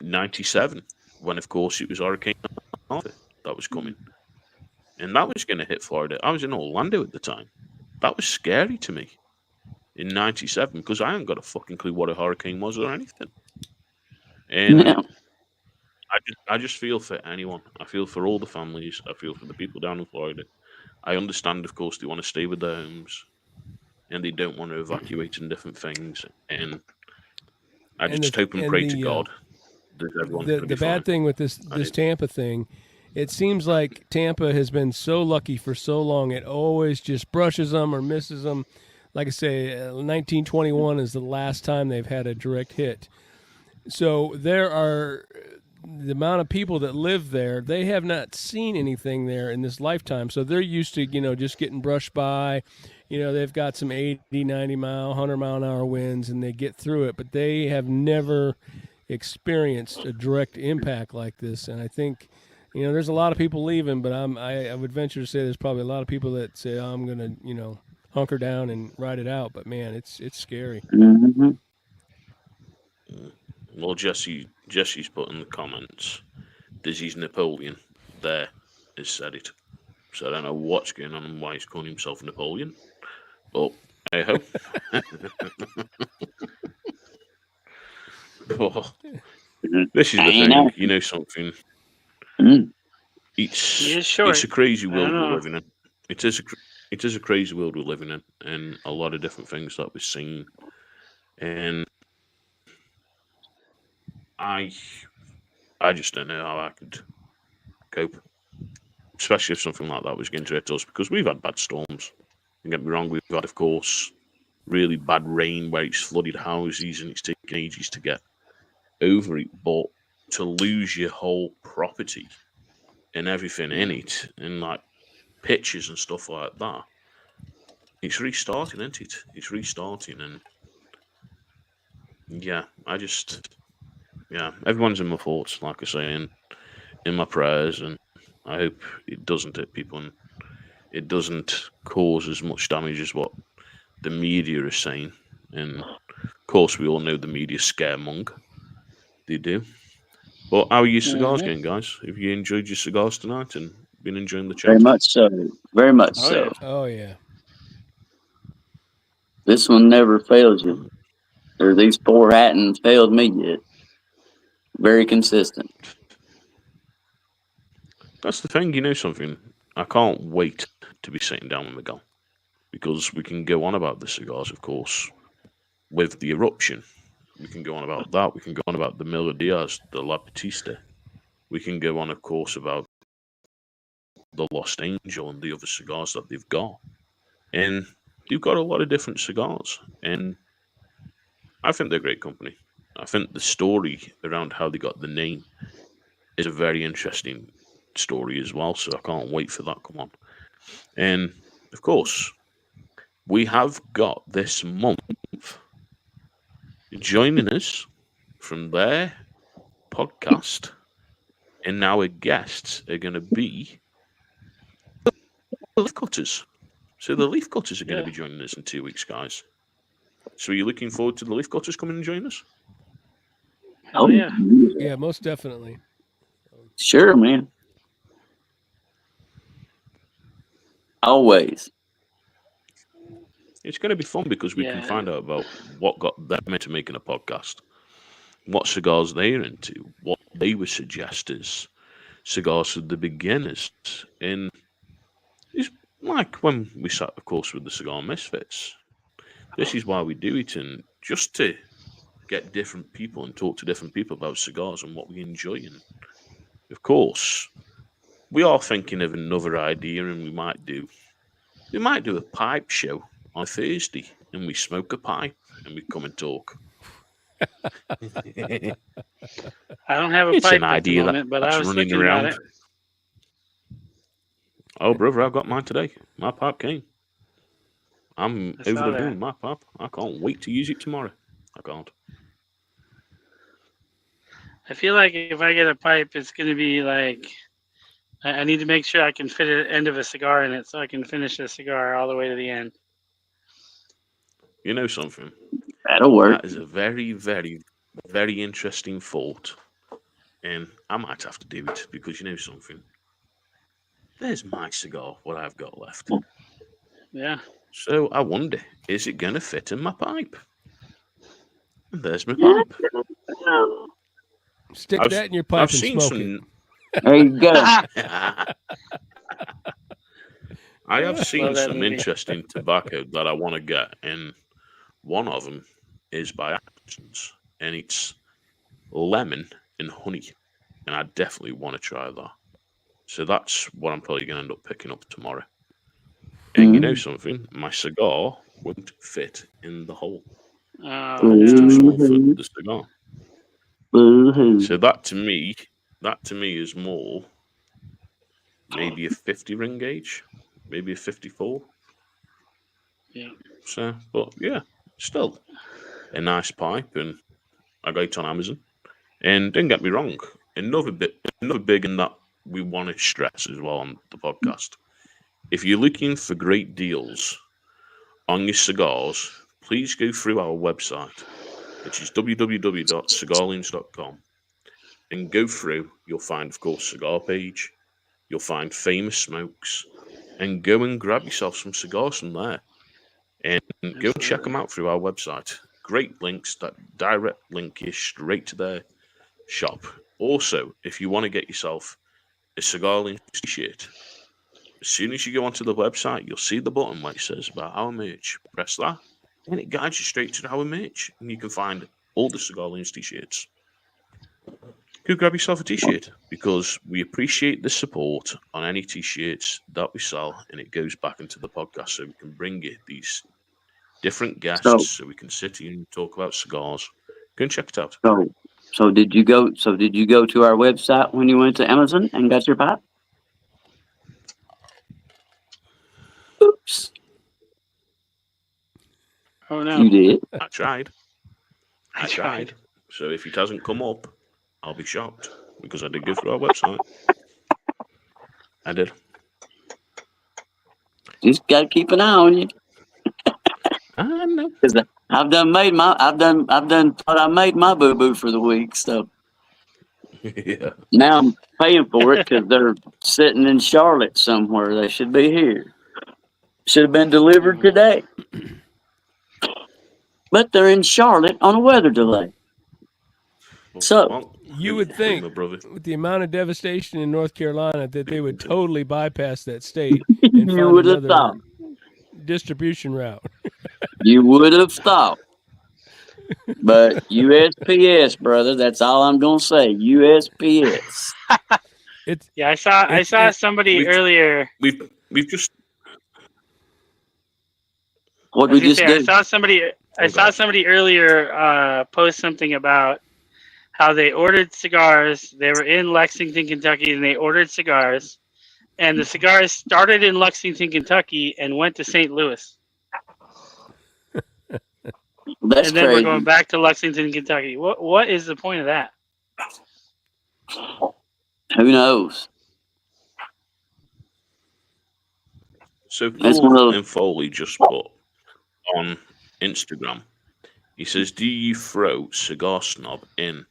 97, when of course it was Hurricane Arthur that was coming, and that was going to hit Florida. I was in Orlando at the time. That was scary to me in 97, because I hadn't got a fucking clue what a hurricane was or anything. And I just feel for anyone. I feel for all the families. I feel for the people down in Florida. I understand, of course, they want to stay with their homes and they don't want to evacuate and different things. And I just hope and pray to God that everyone's going to be fine. The bad thing with this Tampa thing, it seems like Tampa has been so lucky for so long. It always just brushes them or misses them. Like I say, 1921 is the last time they've had a direct hit. So there are the amount of people that live there, they have not seen anything there in this lifetime. So they're used to, just getting brushed by, they've got some 80, 90 mile, 100 mile an hour winds and they get through it, but they have never experienced a direct impact like this. And I think, there's a lot of people leaving, but I would venture to say there's probably a lot of people that say, oh, I'm going to, hunker down and ride it out. But man, it's scary. Mm-hmm. Well, Jesse's put in the comments, Dizzy's Napoleon there has said it. So I don't know what's going on and why he's calling himself Napoleon. But hey ho. Oh, this is the thing, something. Mm. It's a crazy I world don't we're know. living in. It is a crazy world we're living in, and a lot of different things that we're seeing. And I just don't know how I could cope, especially if something like that was going to hit us, because we've had bad storms. Don't get me wrong, we've had, of course, really bad rain where it's flooded houses and it's taken ages to get over it. But to lose your whole property and everything in it, and like pictures and stuff like that, it's restarting, isn't it? It's restarting, and yeah, everyone's in my thoughts, like I say, and in my prayers, and I hope it doesn't hit people and it doesn't cause as much damage as what the media is saying. And of course, we all know the media scaremong. They do. But how are your cigars going, guys? Have you enjoyed your cigars tonight and been enjoying the Very chat? much so. Very much Oh, so. yeah. Oh yeah. This one never fails you. Or these four hadn't failed me yet. Very consistent. That's the thing, something? I can't wait to be sitting down with Miguel, because we can go on about the cigars, of course, with the eruption. We can go on about that. We can go on about the Miller Diaz, the La Batista. We can go on, of course, about the Lost Angel and the other cigars that they've got. And they've got a lot of different cigars. And I think they're great company. I think the story around how they got the name is a very interesting story as well. So I can't wait for that to come on. And of course, we have got this month joining us from their podcast, and our guests are going to be the Leaf Cutters. So the Leaf Cutters are going to be joining us in 2 weeks, guys. So are you looking forward to the Leaf Cutters coming and join us? Oh, yeah. Yeah, most definitely. Sure, man. Always. It's going to be fun because we can find out about what got them into making a podcast, what cigars they're into, what they would suggest as cigars for the beginners. And it's like when we sat, of course, with the Cigar Misfits. This is why we do it, and just to get different people and talk to different people about cigars and what we enjoy. And of course, we are thinking of another idea, and we might do a pipe show on Thursday, and we smoke a pipe and we come and talk. I don't have a It's pipe an at the idea moment, but that's I was running thinking about around. it. Oh, brother, I've got mine today. My pipe came. I'm I saw over the that. moon. My pipe. I can't wait to use it tomorrow. I can't. I feel like if I get a pipe, it's going to be like I need to make sure I can fit an end of a cigar in it so I can finish the cigar all the way to the end. You know something? That'll work. That is a very, very, very interesting thought. And I might have to do it because you know something? There's my cigar, what I've got left. Yeah. So I wonder, is it going to fit in my pipe? And there's my pipe. Stick that in your pipe I've and seen smoke it. There you go. I have seen Love that some movie. interesting tobacco that I want to get, and one of them is by Actions, and it's lemon and honey, and I definitely want to try that. So that's what I'm probably going to end up picking up tomorrow. And you know something? My cigar won't fit in the hole. Oh, It's too small for Boo-hoo. the cigar. Boo-hoo. So that to me is more maybe a 50 ring gauge, maybe a 54. Yeah. So, but yeah, still a nice pipe and I got it on Amazon. And don't get me wrong, another big in that we want to stress as well on the podcast. If you're looking for great deals on your cigars, please go through our website, which is www.cigarloons.com, and go through. You'll find, of course, cigar page. You'll find famous smokes, and go and grab yourself some cigars from there, and go and check them out through our website. Great links, that direct link is straight to their shop. Also, if you want to get yourself a Cigar Loons t-shirt, as soon as you go onto the website, you'll see the button where it says about our merch. Press that, and it guides you straight to our merch, and you can find all the Cigar Loons t-shirts. Go grab yourself a t-shirt, because we appreciate the support on any t-shirts that we sell, and it goes back into the podcast so we can bring you these different guests so we can sit here and talk about cigars. Go and check it out. So did you go to our website when you went to Amazon and got your pipe? Oops. Oh no. You did. I tried. I tried. So if it hasn't come up, I'll be shocked, because I did go through our website. I did. Just gotta keep an eye on you. I know. Cause I've done thought I made my boo boo for the week. So Yeah. now I'm paying for it because they're sitting in Charlotte somewhere. They should be here. Should have been delivered today. But they're in Charlotte on a weather delay. So Well, You would think, my brother. with the amount of devastation in North Carolina, that they would totally bypass that state and you find would have another thought. distribution route. You would have thought. But USPS, brother, that's all I'm gonna say. USPS. It's Yeah, I saw somebody we've- earlier. We've just What I was we gonna just say, did. I saw somebody earlier post something about how they ordered cigars. They were in Lexington, Kentucky, and they ordered cigars. And the cigars started in Lexington, Kentucky, and went to St. Louis. That's and then crazy. we're going back to Lexington, Kentucky. What is the point of that? Who knows? so That's Paul one of and Foley just put on Instagram. He says, "Do you throw Cigar Snob in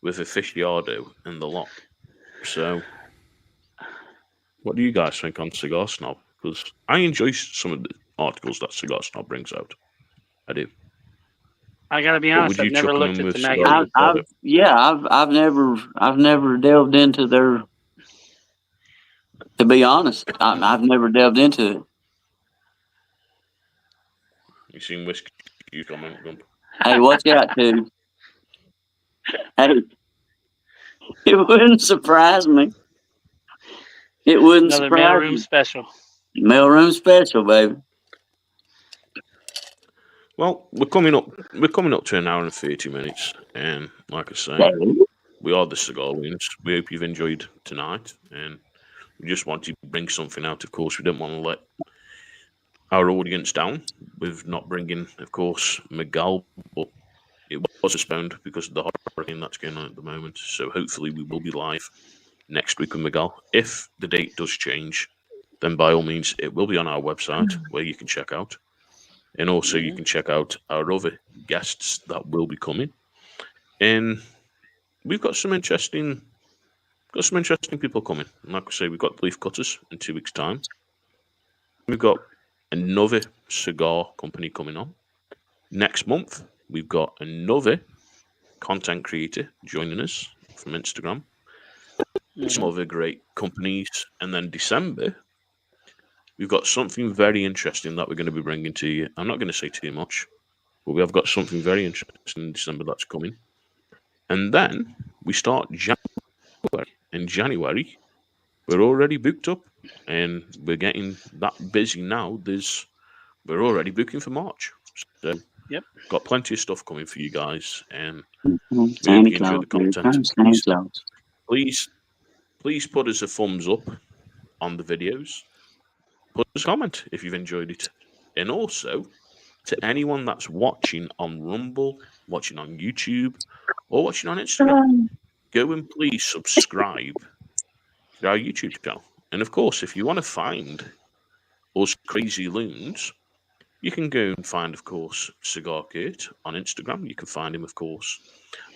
with aficionado in the lot?" So, what do you guys think on Cigar Snob? Because I enjoy some of the articles that Cigar Snob brings out. I do. I gotta be But honest, would I've you never chuck 'em looked in at with the Cigar magazine. I've never delved into their. To be honest, I've never delved into it. You seen Whiskey You comment, Gump? Hey, watch out, dude. Hey, it wouldn't surprise me. It wouldn't Another surprise mailroom me. special. Mailroom special, baby. Well, we're coming up to an hour and 30 minutes, and like I say, we are the Cigar Loons. We hope you've enjoyed tonight, and we just want to bring something out. Of course, we didn't want to let our audience down with not bringing, of course, Miguel, but it was postponed because of the hurricane that's going on at the moment. So hopefully we will be live next week with Miguel. If the date does change, then by all means, it will be on our website where you can check out. And also you can check out our other guests that will be coming. And we've got some interesting people coming. And like I say, we've got Leaf Cutters in 2 weeks' time. We've got another cigar company coming on. Next month, we've got another content creator joining us from Instagram. Some other great companies. And then December, we've got something very interesting that we're going to be bringing to you. I'm not going to say too much, but we have got something very interesting in December that's coming. And then we start January. In January, we're already booked up, and we're getting that busy now. We're already booking for March. So, Yep. Got plenty of stuff coming for you guys, and Santa you enjoy the Claus, content. Santa Claus. Please put us a thumbs up on the videos. Put us a comment if you've enjoyed it. And also, to anyone that's watching on Rumble, watching on YouTube, or watching on Instagram, go and please subscribe to our YouTube channel. And of course, if you want to find us crazy loons, you can go and find, of course, Cigar Kurt on Instagram. You can find him, of course,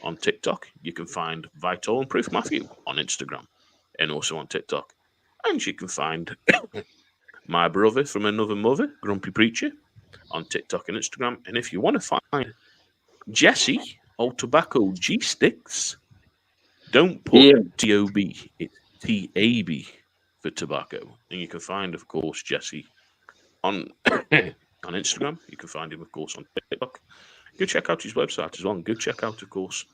on TikTok. You can find Vital and Proof Matthew on Instagram and also on TikTok. And you can find my brother from another mother, Grumpy Preacher, on TikTok and Instagram. And if you want to find Jesse, Old Tobacco G Sticks, don't put T-O-B, it's T-A-B for tobacco. And you can find, of course, Jesse on on Instagram. You can find him, of course, on TikTok. Go check out his website as well. And go check out, of course,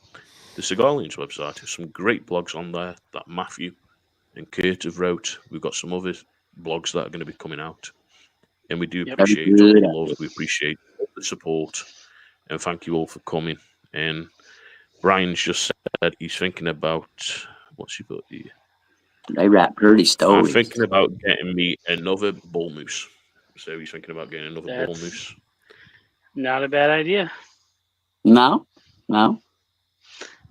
the Cigar Loons website. There's some great blogs on there that Matthew and Kurt have wrote. We've got some other blogs that are going to be coming out. And we do appreciate all the love. We appreciate all the support. And thank you all for coming. And Brian's just said he's thinking about, what's he put here? They write pretty stories. I'm thinking about getting me another bull moose. So he's thinking about getting another bull moose. Not a bad idea. No.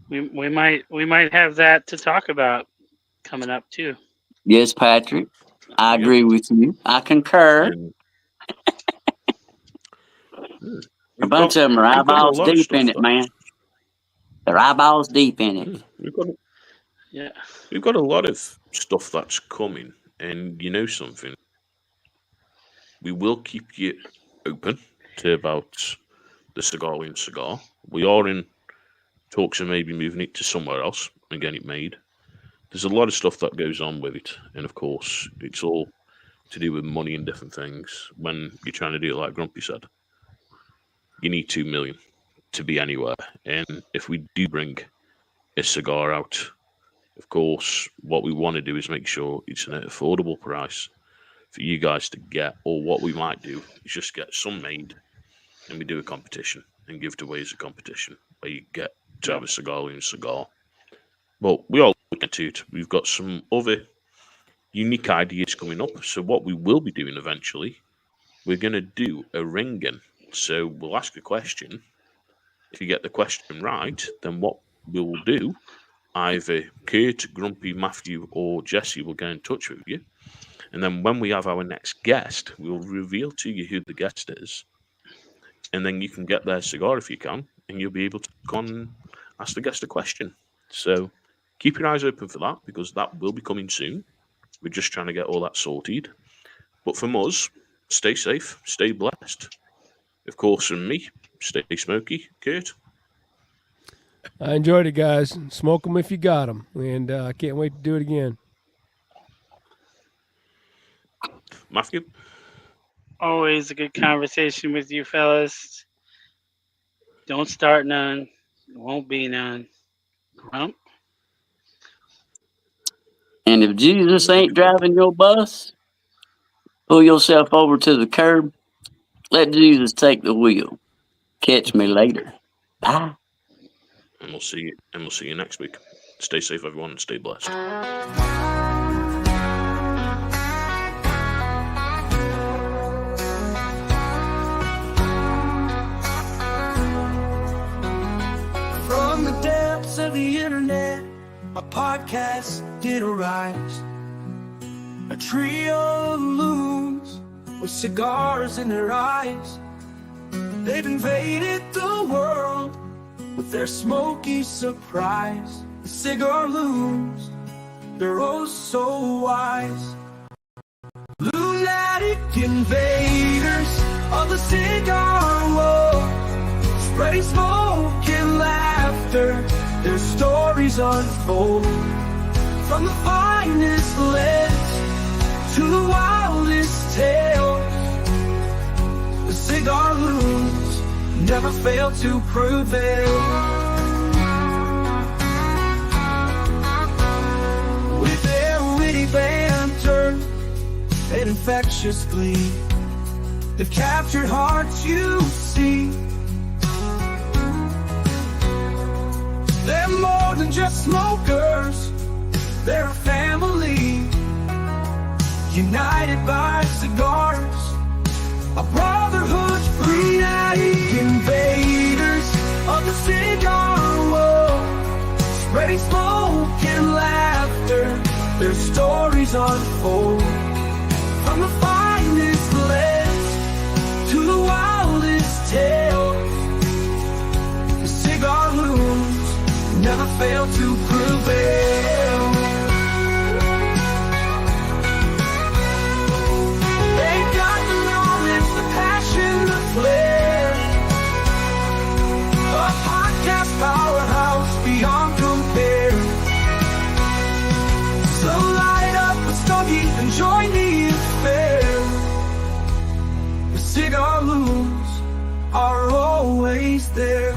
We might have that to talk about coming up too. Yes, Patrick. I agree with you. I concur. A bunch of them are eyeballs deep in it, man. They're eyeballs deep in it. We've got a lot of stuff that's coming, and you know something. We will keep you open to about the Cigar Loons cigar. We are in talks of maybe moving it to somewhere else and getting it made. There's a lot of stuff that goes on with it, and of course, it's all to do with money and different things. When you're trying to do it like Grumpy said, you need 2 million to be anywhere. And if we do bring a cigar out, of course, what we want to do is make sure it's an affordable price for you guys to get, or what we might do is just get some made and we do a competition and give it away as a competition where you get to have a Cigar Loons cigar. But we all look into it. We've got some other unique ideas coming up. So what we will be doing eventually, we're going to do a ring-in. So we'll ask a question. If you get the question right, then what we will do, either Kurt, Grumpy, Matthew, or Jesse will get in touch with you. And then when we have our next guest, we'll reveal to you who the guest is. And then you can get their cigar if you can, and you'll be able to go and ask the guest a question. So keep your eyes open for that, because that will be coming soon. We're just trying to get all that sorted. But from us, stay safe, stay blessed. Of course, from me, stay smoky. Kurt? I enjoyed it, guys. Smoke them if you got them. And I can't wait to do it again. Matthew? Always a good conversation with you fellas. Don't start none. There won't be none. Grump. And if Jesus ain't driving your bus, pull yourself over to the curb. Let Jesus take the wheel. Catch me later. Bye. And we'll see you next week. Stay safe, everyone, and stay blessed. From the depths of the internet, my podcast did arise. A trio of loons with cigars in their eyes. They've invaded the world with their smoky surprise. The Cigar Loons, they're oh so wise. Lunatic invaders of the cigar world, spreading smoke and laughter, their stories unfold. From the finest lips to the wildest tales, the Cigar Loons never fail to prevail. With their witty banter and infectious glee, they've captured hearts, you see. They're more than just smokers, they're a family, united by cigars, a brotherhood. steady smoke and laughter, their stories unfold. From the finest blends to the wildest tales, the Cigar Loons never fail to prevail. They've got the knowledge, the passion, the flair, a podcast powerhouse beyond compare. So light up a stogie and join the affair. The Cigar Loons are always there.